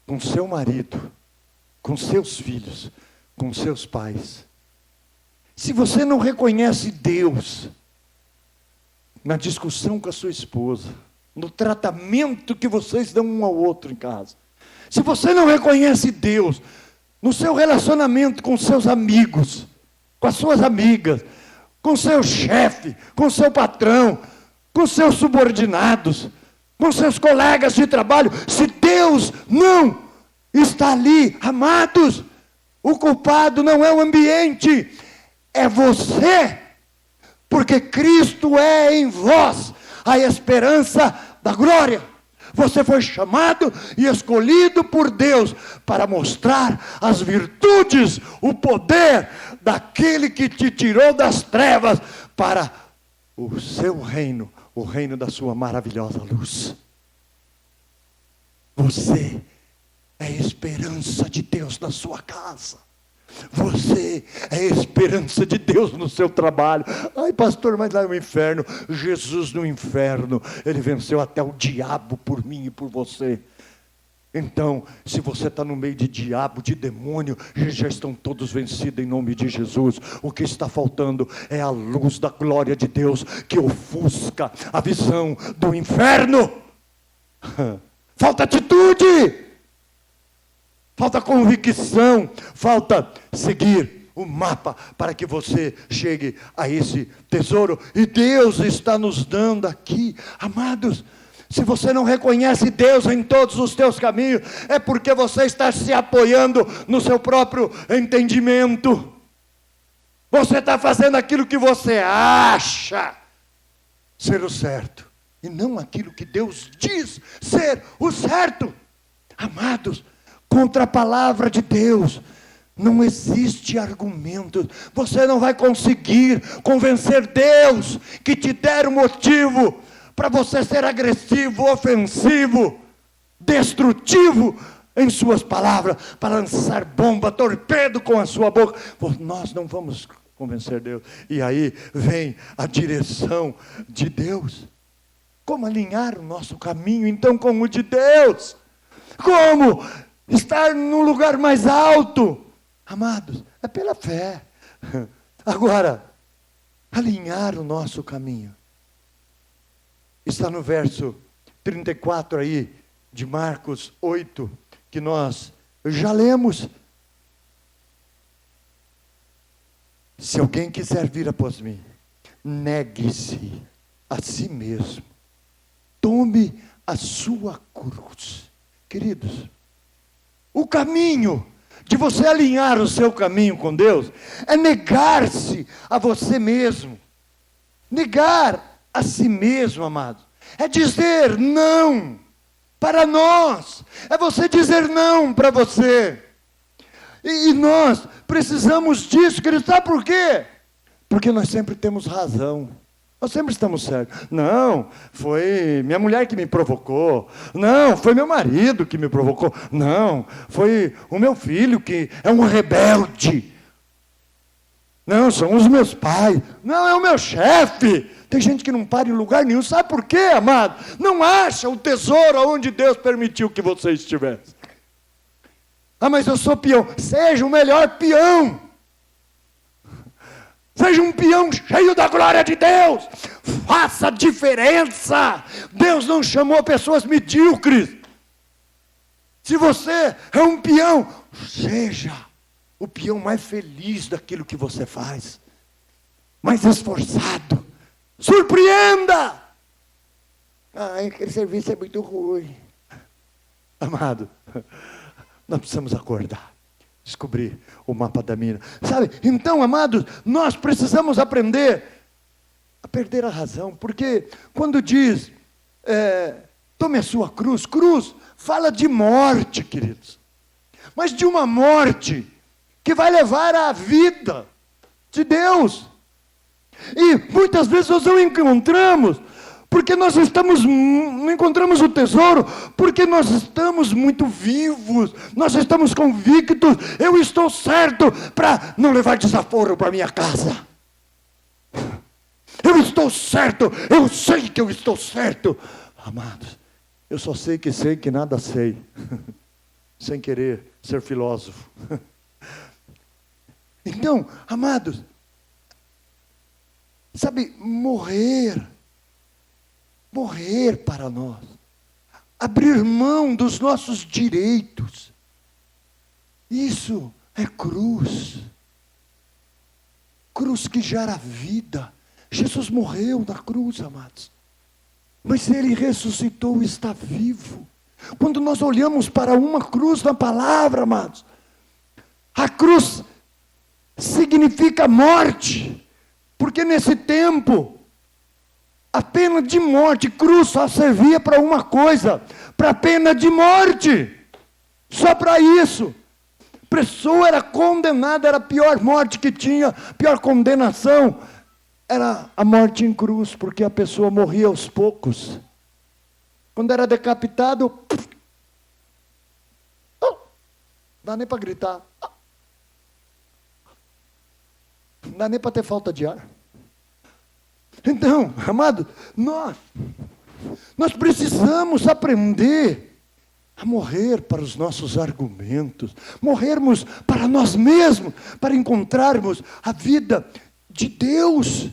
Speaker 2: com seu marido, com seus filhos, com seus pais, se você não reconhece Deus na discussão com a sua esposa, no tratamento que vocês dão um ao outro em casa, se você não reconhece Deus no seu relacionamento com seus amigos, com as suas amigas, com seu chefe, com seu patrão, com seus subordinados, com seus colegas de trabalho, se Deus não está ali, amados, o culpado não é o ambiente, é você, porque Cristo é em vós a esperança da glória. Você foi chamado e escolhido por Deus para mostrar as virtudes, o poder daquele que te tirou das trevas para o seu reino, o reino da sua maravilhosa luz. Você é a esperança de Deus na sua casa. Você é a esperança de Deus no seu trabalho. Ai, pastor, mas lá no inferno, Jesus no inferno, Ele venceu até o diabo por mim e por você. Então, se você está no meio de diabo, de demônio, já estão todos vencidos em nome de Jesus. O que está faltando é a luz da glória de Deus, que ofusca a visão do inferno. Falta atitude. Falta convicção, falta seguir o mapa para que você chegue a esse tesouro. E Deus está nos dando aqui, amados, se você não reconhece Deus em todos os teus caminhos, é porque você está se apoiando no seu próprio entendimento. Você está fazendo aquilo que você acha ser o certo, e não aquilo que Deus diz ser o certo. Amados, contra a palavra de Deus não existe argumento. Você não vai conseguir convencer Deus que te der um motivo para você ser agressivo, ofensivo, destrutivo em suas palavras, para lançar bomba, torpedo com a sua boca. Nós não vamos convencer Deus. E aí vem a direção de Deus. Como alinhar o nosso caminho então com o de Deus? Como estar num lugar mais alto? Amados, é pela fé. Agora, alinhar o nosso caminho está no verso 34 aí, de Marcos 8, que nós já lemos. Se alguém quiser vir após mim, negue-se a si mesmo, tome a sua cruz. Queridos, o caminho de você alinhar o seu caminho com Deus é negar-se a você mesmo. Negar a si mesmo, amado, é dizer não para nós, é você dizer não para você. E nós precisamos disso, querido. Sabe por quê? Porque nós sempre temos razão. Nós sempre estamos certos. Não, foi minha mulher que me provocou. Não, foi meu marido que me provocou. Não, foi o meu filho que é um rebelde. Não, são os meus pais. Não, é o meu chefe. Tem gente que não para em lugar nenhum. Sabe por quê, amado? Não acha o tesouro onde Deus permitiu que você estivesse. Ah, mas eu sou peão. Seja o melhor peão. Seja um peão cheio da glória de Deus. Faça diferença. Deus não chamou pessoas medíocres. Se você é um peão, seja o peão mais feliz daquilo que você faz. Mais esforçado. Surpreenda! Ah, aquele serviço é muito ruim. Amado, nós precisamos acordar. Descobrir o mapa da mina. Sabe? Então, amados, nós precisamos aprender a perder a razão. Porque quando diz, tome a sua cruz. Cruz fala de morte, queridos. Mas de uma morte que vai levar à vida de Deus. E muitas vezes nós não encontramos, porque nós não encontramos o tesouro, porque nós estamos muito vivos, nós estamos convictos, eu estou certo para não levar desaforo para minha casa. Eu estou certo, eu sei que eu estou certo. Amados, eu só sei que nada sei, sem querer ser filósofo. Então, amados, sabe, morrer para nós, abrir mão dos nossos direitos, isso é cruz que gera vida. Jesus morreu na cruz, amados, mas Ele ressuscitou e está vivo. Quando nós olhamos para uma cruz na palavra, amados, a cruz significa morte, porque nesse tempo, a pena de morte, cruz só servia para uma coisa, para a pena de morte, só para isso. A pessoa era condenada, era a pior morte que tinha, pior condenação, era a morte em cruz, porque a pessoa morria aos poucos. Quando era decapitado, não dá nem para gritar, não dá nem para ter falta de ar. Então, amado, nós precisamos aprender a morrer para os nossos argumentos, morrermos para nós mesmos, para encontrarmos a vida de Deus.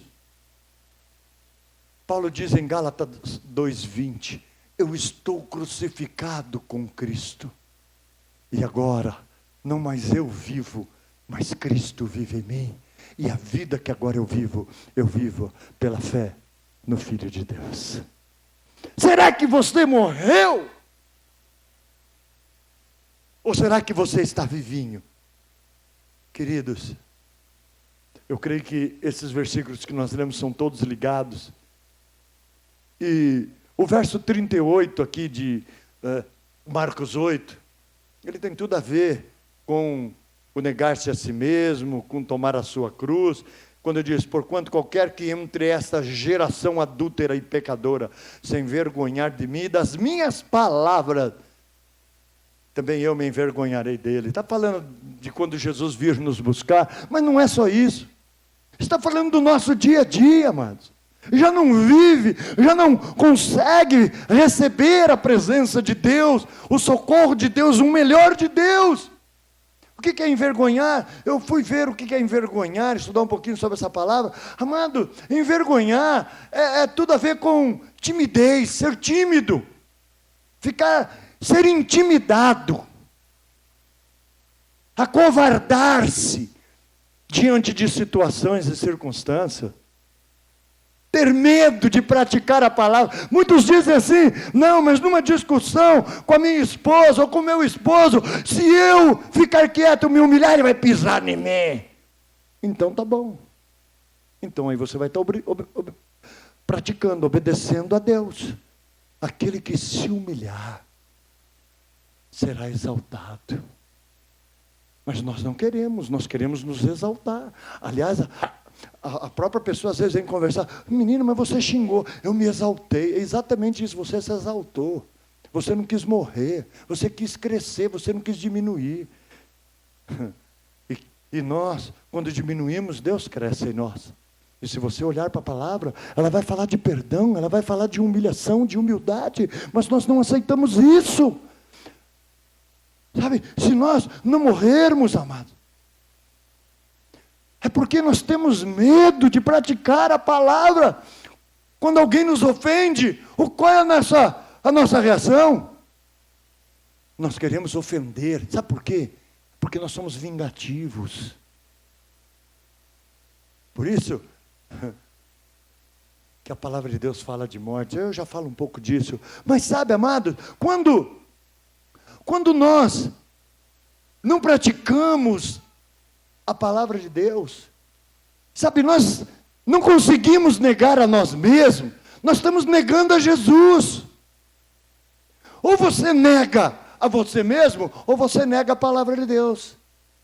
Speaker 2: Paulo diz em Gálatas 2:20, eu estou crucificado com Cristo, e agora, não mais eu vivo, mas Cristo vive em mim. E a vida que agora eu vivo pela fé no Filho de Deus. Será que você morreu? Ou será que você está vivinho? Queridos, eu creio que esses versículos que nós lemos são todos ligados. E o verso 38 aqui de Marcos 8, ele tem tudo a ver com o negar-se a si mesmo, com tomar a sua cruz, quando diz, porquanto qualquer que entre esta geração adúltera e pecadora, se envergonhar de mim e das minhas palavras, também eu me envergonharei dele. Está falando de quando Jesus vir nos buscar, mas não é só isso. Está falando do nosso dia a dia, amados. Já não vive, já não consegue receber a presença de Deus, o socorro de Deus, o melhor de Deus. O que é envergonhar? Eu fui ver o que é envergonhar, estudar um pouquinho sobre essa palavra. Amado, envergonhar é tudo a ver com timidez, ser tímido, ser intimidado, acovardar-se diante de situações e circunstâncias. Ter medo de praticar a palavra. Muitos dizem assim, não, mas numa discussão com a minha esposa ou com o meu esposo, se eu ficar quieto, me humilhar, ele vai pisar em mim. Então tá bom. Então aí você vai estar praticando, obedecendo a Deus. Aquele que se humilhar será exaltado. Mas nós não queremos, nós queremos nos exaltar. Aliás, a própria pessoa às vezes vem conversar, menino, mas você xingou, eu me exaltei. É exatamente isso, você se exaltou. Você não quis morrer, você quis crescer, você não quis diminuir. E E nós, quando diminuímos, Deus cresce em nós. E se você olhar para a palavra, ela vai falar de perdão, ela vai falar de humilhação, de humildade, mas nós não aceitamos isso. Sabe, se nós não morrermos, amados, é porque nós temos medo de praticar a palavra. Quando alguém nos ofende, qual é a nossa reação? Nós queremos ofender. Sabe por quê? Porque nós somos vingativos. Por isso que a palavra de Deus fala de morte. Eu já falo um pouco disso. Mas sabe, amados, quando nós não praticamos a palavra de Deus, sabe, nós não conseguimos negar a nós mesmos, nós estamos negando a Jesus. Ou você nega a você mesmo, ou você nega a palavra de Deus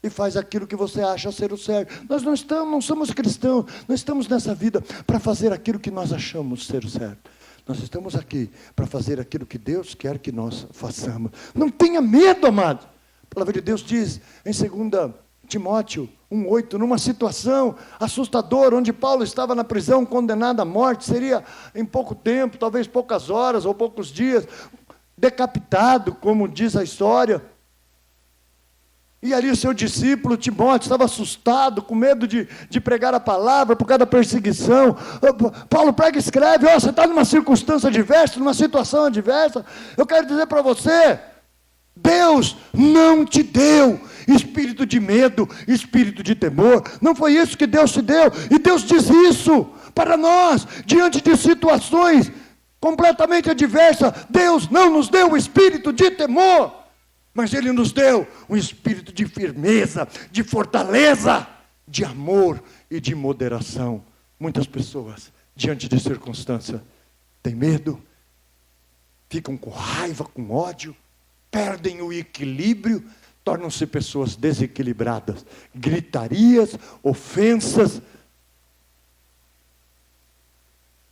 Speaker 2: e faz aquilo que você acha ser o certo. Nós não somos cristãos, nós estamos nessa vida para fazer aquilo que nós achamos ser o certo. Nós estamos aqui para fazer aquilo que Deus quer que nós façamos. Não tenha medo, amado. A palavra de Deus diz em 2 Timóteo 1,8, numa situação assustadora, onde Paulo estava na prisão, condenado à morte, seria em pouco tempo, talvez poucas horas ou poucos dias, decapitado, como diz a história. E ali o seu discípulo Timóteo estava assustado, com medo de pregar a palavra por causa da perseguição. Paulo prega e escreve, você está numa circunstância adversa, numa situação adversa. Eu quero dizer para você, Deus não te deu espírito de medo, espírito de temor. Não foi isso que Deus te deu. E Deus diz isso para nós, diante de situações completamente adversas. Deus não nos deu o espírito de temor, mas Ele nos deu um espírito de firmeza, de fortaleza, de amor e de moderação. Muitas pessoas, diante de circunstâncias, têm medo, ficam com raiva, com ódio, perdem o equilíbrio, tornam-se pessoas desequilibradas, gritarias, ofensas.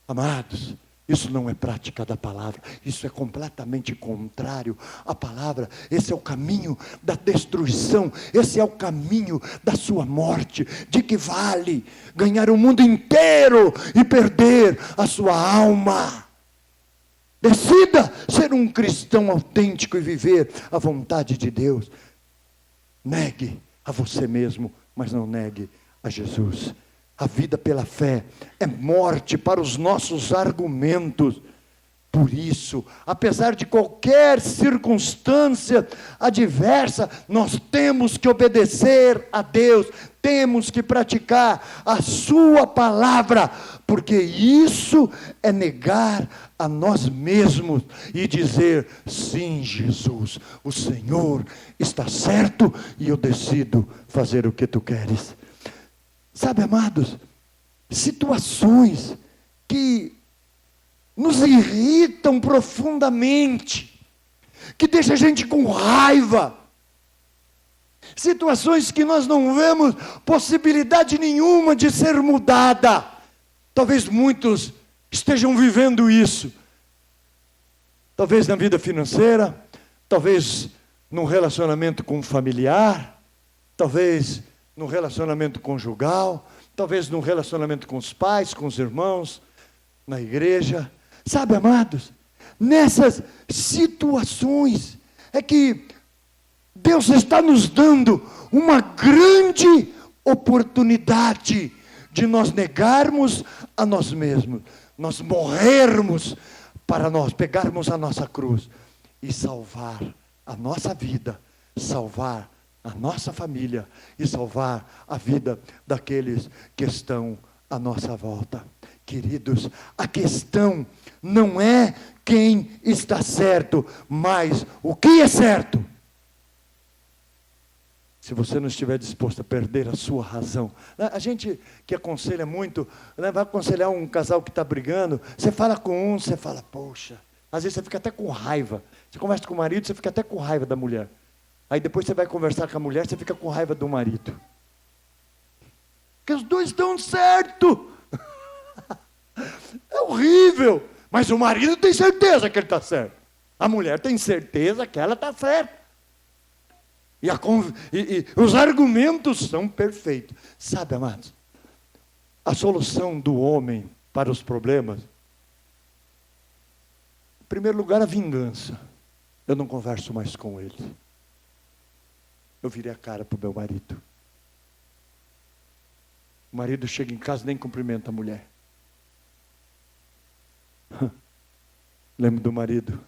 Speaker 2: Amados, isso não é prática da palavra, isso é completamente contrário à palavra. Esse é o caminho da destruição, esse é o caminho da sua morte. De que vale ganhar o mundo inteiro e perder a sua alma? Decida ser um cristão autêntico e viver a vontade de Deus. Negue a você mesmo, mas não negue a Jesus. A vida pela fé é morte para os nossos argumentos. Por isso, apesar de qualquer circunstância adversa, nós temos que obedecer a Deus, temos que praticar a sua palavra, porque isso é negar a nós mesmos e dizer, sim, Jesus, o Senhor está certo e eu decido fazer o que tu queres. Sabe, amados, situações que nos irritam profundamente, que deixa a gente com raiva, situações que nós não vemos possibilidade nenhuma de ser mudada. Talvez muitos estejam vivendo isso, talvez na vida financeira, talvez num relacionamento com um familiar, talvez no relacionamento conjugal, talvez no relacionamento com os pais, com os irmãos, na igreja. Sabe, amados, nessas situações é que Deus está nos dando uma grande oportunidade de nós negarmos a nós mesmos, nós morrermos para nós, pegarmos a nossa cruz e salvar a nossa vida, salvar a nossa família e salvar a vida daqueles que estão à nossa volta. Queridos, a questão não é quem está certo, mas o que é certo. Se você não estiver disposto a perder a sua razão. A gente que aconselha muito, vai aconselhar um casal que está brigando, você fala com um, você fala, poxa, às vezes você fica até com raiva. Você conversa com o marido, você fica até com raiva da mulher. Aí depois você vai conversar com a mulher, você fica com raiva do marido. Porque os dois estão certos. É horrível. Mas o marido tem certeza que ele está certo. A mulher tem certeza que ela está certa. E os argumentos são perfeitos. Sabe, amados, a solução do homem para os problemas, em primeiro lugar, a vingança. Eu não converso mais com ele. Eu virei a cara para o meu marido. O marido chega em casa e nem cumprimenta a mulher. Lembro do marido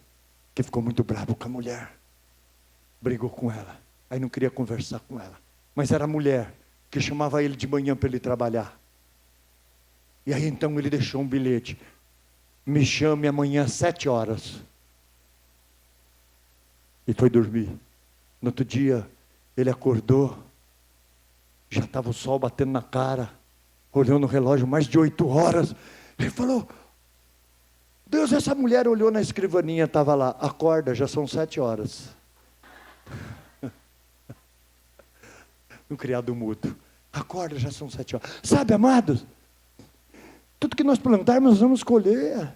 Speaker 2: que ficou muito bravo com a mulher. Brigou com ela. Aí não queria conversar com ela. Mas era a mulher que chamava ele de manhã para ele trabalhar. E aí então ele deixou um bilhete. Me chame amanhã às 7 horas. E foi dormir. No outro dia, ele acordou. Já estava o sol batendo na cara. Olhou no relógio, mais de 8 horas. Ele falou, Deus, essa mulher olhou na escrivaninha, estava lá. Acorda, já são 7 horas. No criado mudo. Acorda, já são 7 horas. Sabe, amados, tudo que nós plantarmos, nós vamos colher.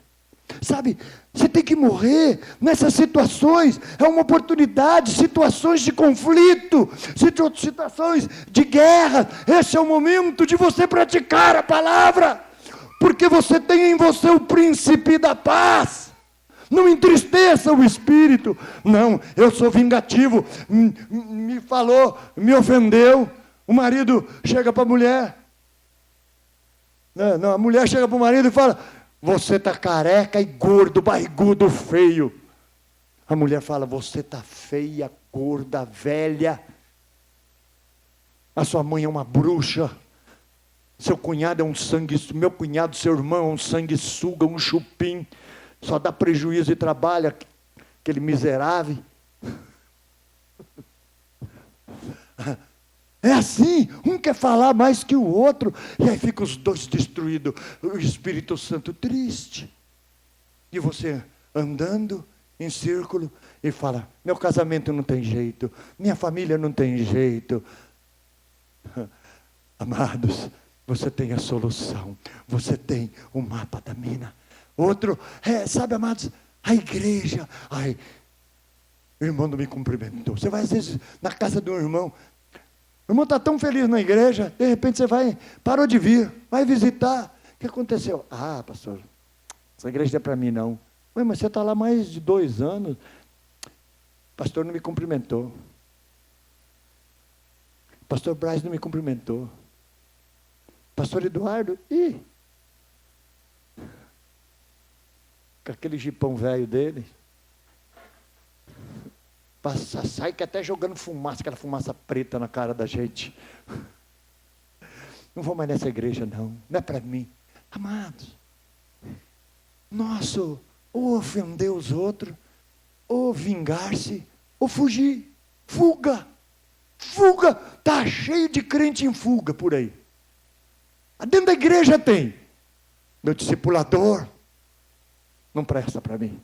Speaker 2: Sabe, você tem que morrer nessas situações. É uma oportunidade, situações de conflito, situações de guerra. Esse é o momento de você praticar a palavra, porque você tem em você o príncipe da paz. Não entristeça o espírito. Não, eu sou vingativo. Me falou, me ofendeu. O marido chega para a mulher. Não, a mulher chega para o marido e fala, você está careca e gordo, barrigudo, feio. A mulher fala, você está feia, gorda, velha. A sua mãe é uma bruxa. Seu cunhado é um meu cunhado, seu irmão é um sanguessuga, um chupim. Só dá prejuízo e trabalha, aquele miserável. É assim, um quer falar mais que o outro, e aí ficam os dois destruídos, o Espírito Santo triste. E você andando em círculo e fala, meu casamento não tem jeito, minha família não tem jeito. Amados, você tem a solução, você tem o mapa da mina. Outro, sabe, amados, a igreja, o irmão não me cumprimentou. Você vai às vezes na casa do irmão, o irmão está tão feliz na igreja, de repente você parou de vir, vai visitar. O que aconteceu? Ah, pastor, essa igreja não é para mim não. Ué, mas você está lá mais de 2 anos. Pastor não me cumprimentou. Pastor Braz não me cumprimentou. Pastor Eduardo, com aquele jipão velho dele. Sai que até jogando fumaça, aquela fumaça preta na cara da gente. Não vou mais nessa igreja não é para mim. Amados, ou ofender os outros, ou vingar-se, ou fugir. Fuga, está cheio de crente em fuga por aí. Dentro da igreja tem, meu discipulador, não presta para mim.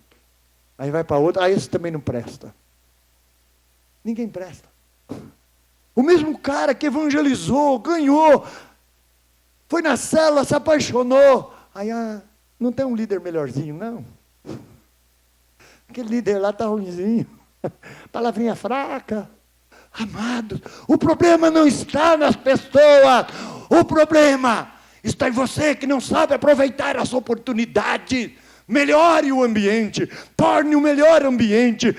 Speaker 2: Aí vai para outro, esse também não presta. Ninguém presta. O mesmo cara que evangelizou, ganhou, foi na célula, se apaixonou. Aí não tem um líder melhorzinho, não. Aquele líder lá está ruimzinho. Palavrinha fraca. Amados, o problema não está nas pessoas. O problema está em você que não sabe aproveitar essa oportunidade. Melhore o ambiente, torne o melhor ambiente,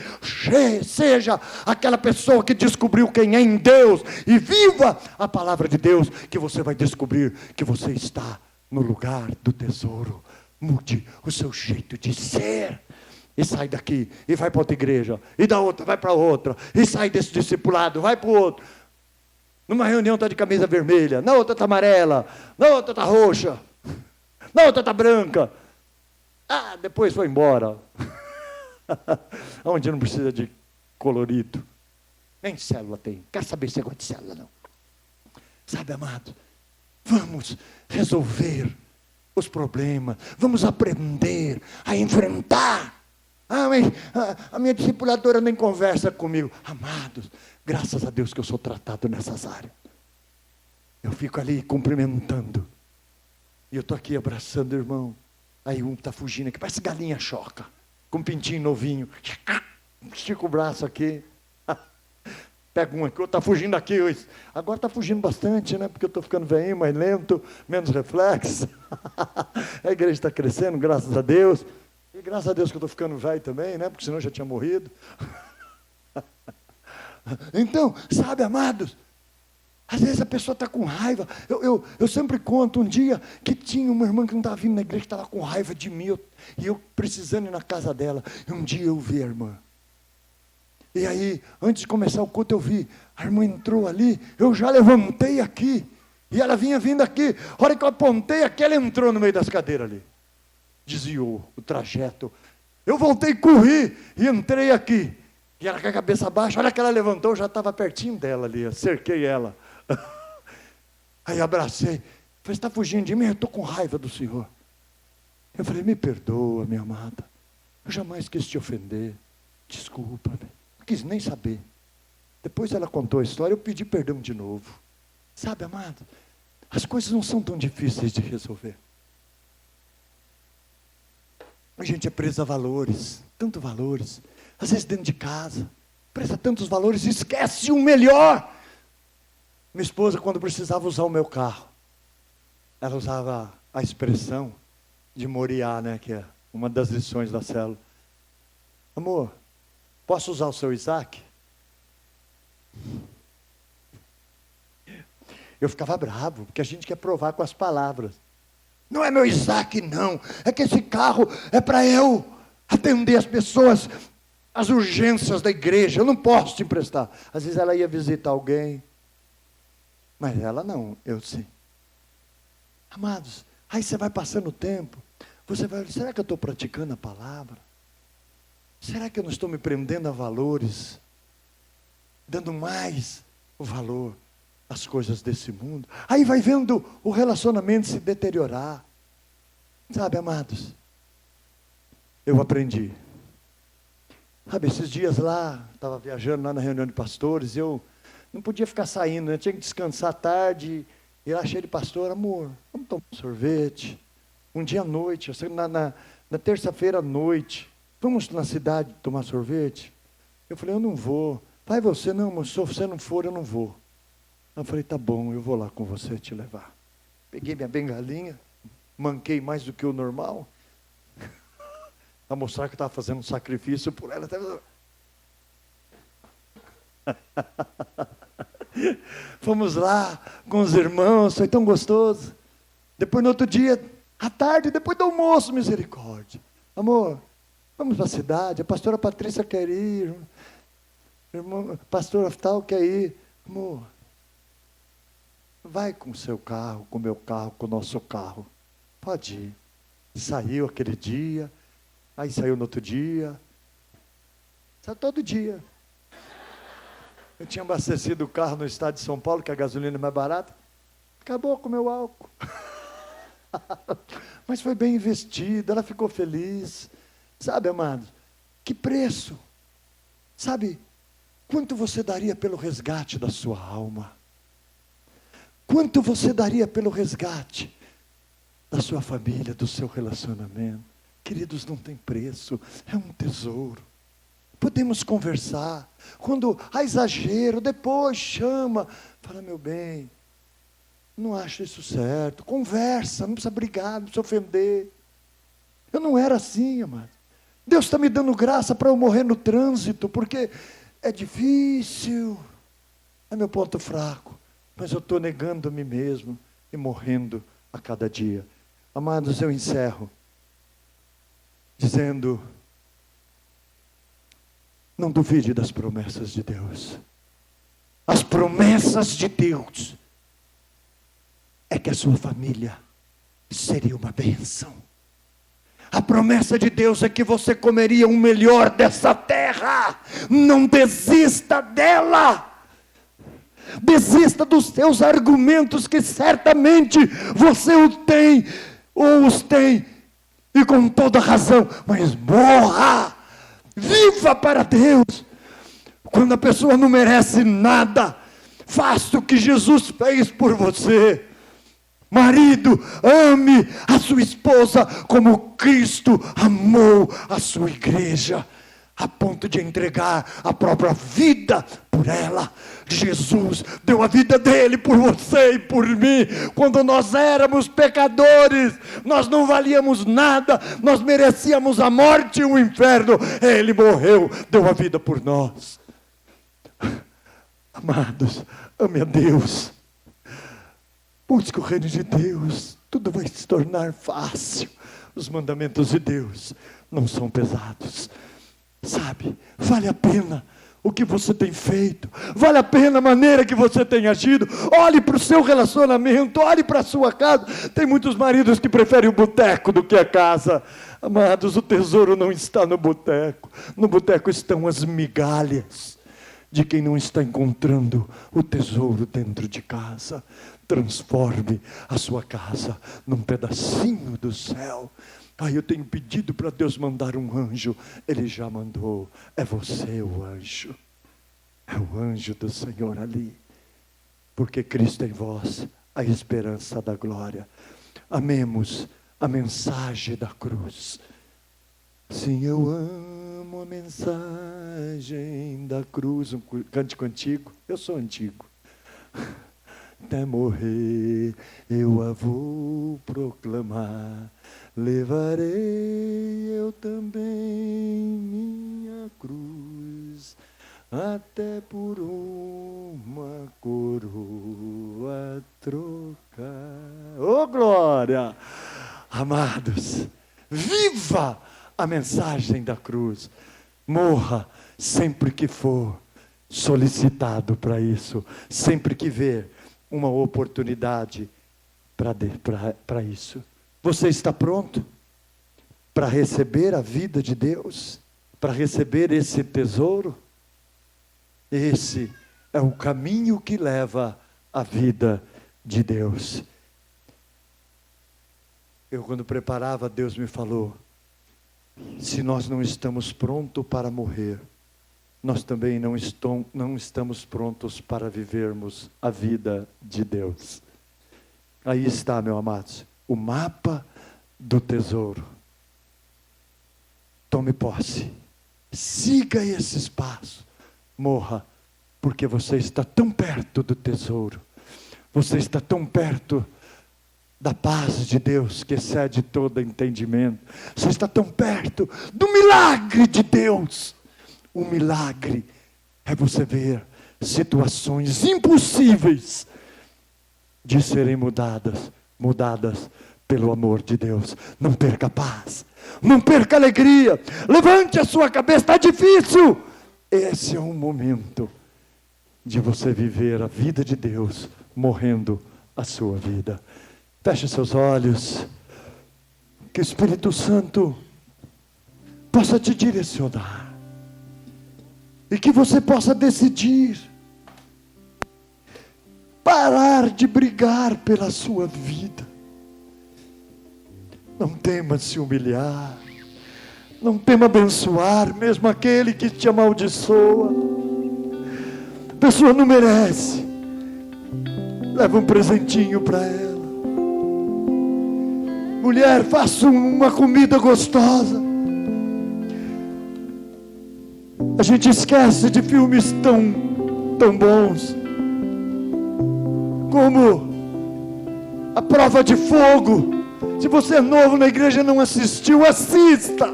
Speaker 2: seja aquela pessoa que descobriu quem é em Deus e viva a palavra de Deus, que você vai descobrir que você está no lugar do tesouro. Mude o seu jeito de ser e sai daqui e vai para outra igreja, e da outra vai para outra, e sai desse discipulado, vai para o outro. Numa reunião está de camisa vermelha, na outra está amarela, na outra está roxa, na outra está branca. Depois foi embora. Onde não precisa de colorido. Nem célula tem. Quer saber se gosta de célula, não. Sabe, amado, vamos resolver os problemas. Vamos aprender a enfrentar. Mas a minha discipuladora nem conversa comigo. Amados, graças a Deus que eu sou tratado nessas áreas. Eu fico ali cumprimentando. E eu estou aqui abraçando o irmão. Aí um está fugindo aqui, parece galinha choca, com um pintinho novinho. Estica o braço aqui. pega um aqui, outro está fugindo aqui. Agora está fugindo bastante, né? Porque eu estou ficando velhinho, mais lento, menos reflexo. A igreja está crescendo, graças a Deus. E graças a Deus que eu estou ficando velho também, né? Porque senão eu já tinha morrido. Então, sabe, amados, às vezes a pessoa está com raiva. Eu sempre conto um dia que tinha uma irmã que não estava vindo na igreja, que estava com raiva de mim, e eu precisando ir na casa dela. E um dia eu vi a irmã. E aí, antes de começar o culto, eu vi, a irmã entrou ali, eu já levantei aqui, e ela vinha vindo aqui. A hora que eu apontei aqui, ela entrou no meio das cadeiras ali. Desviou o trajeto. Eu voltei, corri e entrei aqui. E ela com a cabeça baixa, a hora que ela levantou, eu já estava pertinho dela ali, eu cerquei ela. Aí abracei, falei, você está fugindo de mim? Eu estou com raiva do Senhor. Eu falei, me perdoa, minha amada, eu jamais quis te ofender, desculpa-me, não quis nem saber. Depois ela contou a história, eu pedi perdão de novo. Sabe, amado, as coisas não são tão difíceis de resolver. A gente é presa a valores, tanto valores, às vezes dentro de casa, presta tantos valores, esquece o melhor. Minha esposa, quando precisava usar o meu carro, ela usava a expressão de Moriá, né, que é uma das lições da célula. Amor, posso usar o seu Isaac? Eu ficava bravo, porque a gente quer provar com as palavras. Não é meu Isaac, não. É que esse carro é para eu atender as pessoas, as urgências da igreja. Eu não posso te emprestar. Às vezes ela ia visitar alguém. Mas ela não, eu sim. Amados, aí você vai passando o tempo. Você vai, será que eu estou praticando a palavra? Será que eu não estou me prendendo a valores? Dando mais o valor as coisas desse mundo. Aí vai vendo o relacionamento se deteriorar. Sabe, amados, eu aprendi. Sabe, esses dias lá, estava viajando lá na reunião de pastores, eu não podia ficar saindo, né? Tinha que descansar tarde, e lá cheio de pastor, amor, vamos tomar um sorvete. Um dia à noite, na terça-feira à noite, vamos na cidade tomar sorvete? Eu falei, eu não vou. Vai você, não, mas se você não for, eu não vou. Eu falei, tá bom, eu vou lá com você te levar. Peguei minha bengalinha, manquei mais do que o normal, para mostrar que eu estava fazendo um sacrifício por ela. Fomos lá com os irmãos, foi tão gostoso. Depois no outro dia, à tarde, depois do almoço, misericórdia. Amor, vamos para a cidade, a pastora Patrícia quer ir, irmão, pastora tal quer ir. Amor, vai com o seu carro, com o meu carro, com o nosso carro. Pode ir. Saiu aquele dia, aí saiu no outro dia. Saiu todo dia. Eu tinha abastecido o carro no estado de São Paulo, que a gasolina é mais barata. Acabou com o meu álcool. Mas foi bem investido, ela ficou feliz. Sabe, amado, que preço? Sabe, quanto você daria pelo resgate da sua alma? Quanto você daria pelo resgate da sua família, do seu relacionamento? Queridos, não tem preço, é um tesouro. Podemos conversar. Quando há exagero, depois chama. Fala, meu bem, não acho isso certo. Conversa, não precisa brigar, não precisa ofender. Eu não era assim, amado. Deus está me dando graça para eu morrer no trânsito, porque é difícil. É meu ponto fraco. Mas eu estou negando a mim mesmo e morrendo a cada dia. Amados, eu encerro dizendo, não duvide das promessas de Deus. As promessas de Deus é que a sua família seria uma bênção. A promessa de Deus é que você comeria o melhor dessa terra. Não desista dela. Desista dos seus argumentos, que certamente você o tem, ou os tem, e com toda razão. Mas morra, viva para Deus. Quando a pessoa não merece nada, faça o que Jesus fez por você. Marido, ame a sua esposa como Cristo amou a sua igreja, a ponto de entregar a própria vida por por ela. Jesus deu a vida dele por você e por mim. Quando nós éramos pecadores, nós não valíamos nada, nós merecíamos a morte e o inferno. Ele morreu, deu a vida por nós. Amados, ame a Deus. Busque o reino de Deus, tudo vai se tornar fácil. Os mandamentos de Deus não são pesados. Sabe, vale a pena o que você tem feito, vale a pena a maneira que você tem agido. Olhe para o seu relacionamento, olhe para a sua casa. Tem muitos maridos que preferem o boteco do que a casa. Amados, o tesouro não está no boteco. No boteco estão as migalhas de quem não está encontrando o tesouro dentro de casa. Transforme a sua casa num pedacinho do céu. Eu tenho pedido para Deus mandar um anjo. Ele já mandou. É você o anjo. É o anjo do Senhor ali. Porque Cristo em vós, a esperança da glória. Amemos a mensagem da cruz. Sim, eu amo a mensagem da cruz. Um cântico antigo. Eu sou antigo. Até morrer eu a vou proclamar. Levarei eu também minha cruz, até por uma coroa trocar. Oh, glória! Amados, viva a mensagem da cruz. Morra sempre que for solicitado para isso, sempre que ver uma oportunidade para isso. Você está pronto para receber a vida de Deus? Para receber esse tesouro? Esse é o caminho que leva à vida de Deus. Quando preparava, Deus me falou: se nós não estamos prontos para morrer, nós também não estamos prontos para vivermos a vida de Deus. Aí está, meus amados, o mapa do tesouro. Tome posse. Siga esses passos. Morra, porque você está tão perto do tesouro. Você está tão perto da paz de Deus que excede todo entendimento. Você está tão perto do milagre de Deus. O milagre é você ver situações impossíveis de serem mudadas pelo amor de Deus. Não perca a paz, não perca a alegria. Levante a sua cabeça, está difícil. Esse é um momento de você viver a vida de Deus, morrendo a sua vida. Feche seus olhos, que o Espírito Santo possa te direcionar, e que você possa decidir parar de brigar pela sua vida. Não tema se humilhar, não tema abençoar, mesmo aquele que te amaldiçoa. A pessoa não merece. Leva um presentinho para ela. Mulher, faça uma comida gostosa. A gente esquece de filmes tão bons como A Prova de Fogo. Se você é novo na igreja e não assistiu, assista.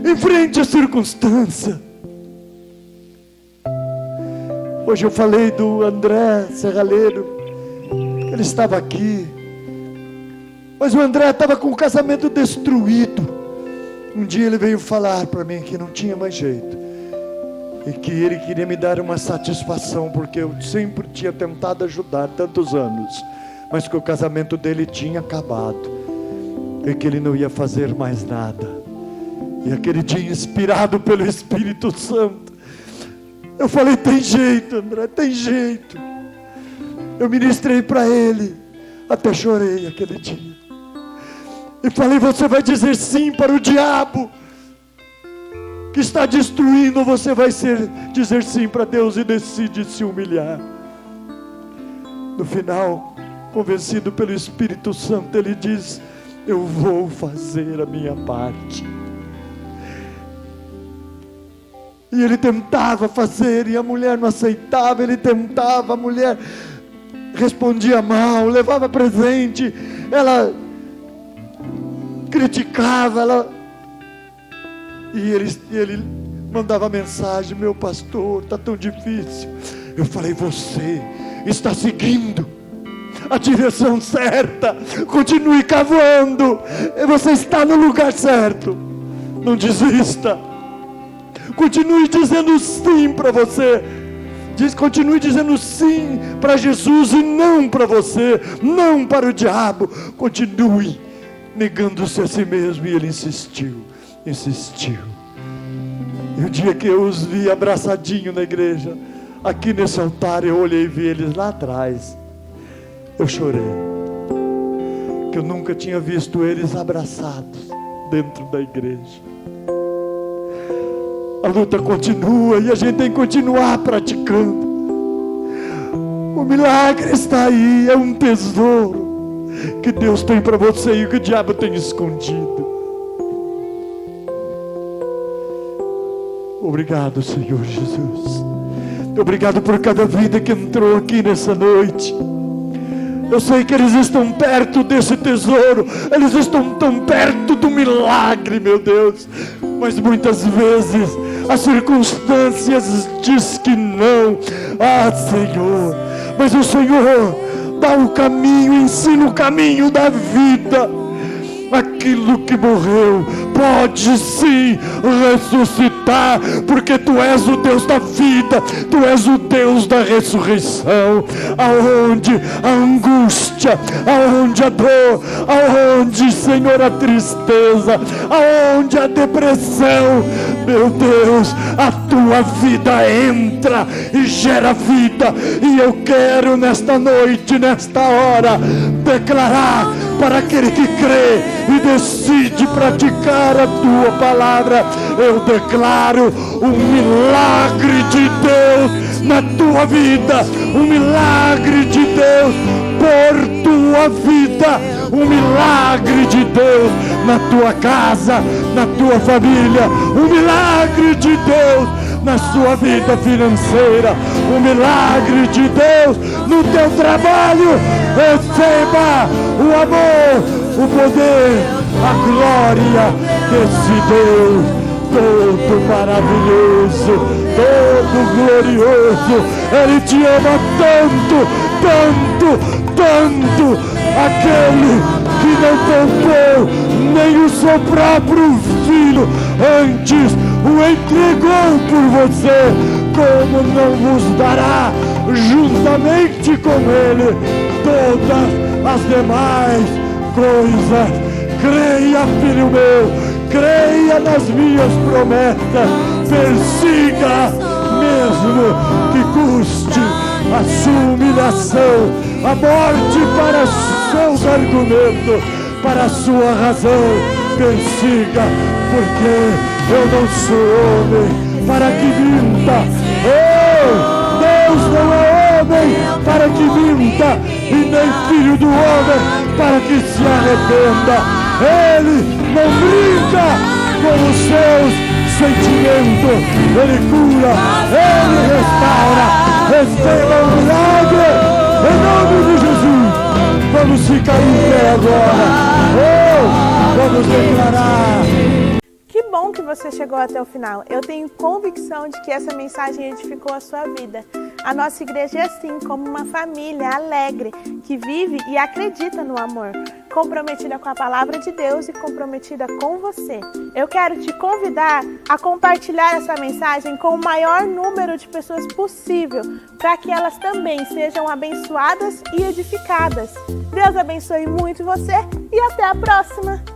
Speaker 2: Enfrente a circunstância. Hoje eu falei do André Serralheiro. Ele estava aqui. Mas o André estava com o casamento destruído. Um dia ele veio falar para mim que não tinha mais jeito. E que ele queria me dar uma satisfação, porque eu sempre tinha tentado ajudar tantos anos, mas que o casamento dele tinha acabado. E que ele não ia fazer mais nada. E aquele dia, inspirado pelo Espírito Santo, eu falei: tem jeito, André, tem jeito. Eu ministrei para ele, até chorei aquele dia. E falei: você vai dizer sim para o diabo que está destruindo, ou você vai dizer sim para Deus e decide se humilhar. No final, convencido pelo Espírito Santo, ele diz: eu vou fazer a minha parte. E ele tentava fazer, e a mulher não aceitava. Ele tentava, a mulher respondia mal, levava presente, ela criticava, e ele mandava mensagem: meu pastor, está tão difícil. Eu falei: você está seguindo a direção certa, continue cavando, você está no lugar certo, não desista, continue dizendo sim para você, continue dizendo sim para Jesus e não para você, não para o diabo, continue negando-se a si mesmo. E ele insistiu. E o dia que eu os vi abraçadinho na igreja, aqui nesse altar, eu olhei e vi eles lá atrás, eu chorei, que eu nunca tinha visto eles abraçados dentro da igreja. A luta continua e a gente tem que continuar praticando. O milagre está aí, é um tesouro que Deus tem para você e que o diabo tem escondido. Obrigado, Senhor Jesus. Obrigado por cada vida que entrou aqui nessa noite. Eu sei que eles estão perto desse tesouro, eles estão tão perto do milagre, meu Deus. Mas muitas vezes as circunstâncias diz que não. Ah, Senhor, mas o Senhor dá o caminho, ensina o caminho da vida. Aquilo que morreu pode sim ressuscitar, porque Tu és o Deus da vida, Tu és o Deus da ressurreição. Aonde a angústia, aonde a dor, aonde, Senhor, a tristeza, aonde a depressão, meu Deus, a Tua vida entra e gera vida. E eu quero nesta noite, nesta hora, declarar para aquele que crê e decide praticar a Tua palavra, eu declaro um milagre de Deus na tua vida, um milagre de Deus por tua vida, um milagre de Deus na tua casa, na tua família, um milagre de Deus na sua vida financeira, um milagre de Deus no teu trabalho. Receba o amor, o poder, a glória desse Deus todo maravilhoso, todo glorioso. Ele te ama tanto, tanto, tanto, aquele que não poupou nem o seu próprio filho, antes o entregou por você. Como não vos dará juntamente com ele todas as demais coisas? Creia, filho meu, creia nas minhas promessas, persiga, mesmo que custe a sua humilhação, a morte para seus argumentos, para a sua razão. Persiga, porque eu não sou homem para que minta. Oh, Deus não é homem para que minta, e nem filho do homem para que se arrependa. Ele não brinca com os seus sentimentos, ele cura, ele restaura. Receba um milagre em nome de Jesus. Vamos ficar em pé agora. Oh, vamos declarar.
Speaker 1: Que bom que você chegou até o final. Eu tenho convicção de que essa mensagem edificou a sua vida. A nossa igreja é assim, como uma família alegre, que vive e acredita no amor, comprometida com a palavra de Deus e comprometida com você. Eu quero te convidar a compartilhar essa mensagem com o maior número de pessoas possível, para que elas também sejam abençoadas e edificadas. Deus abençoe muito você e até a próxima!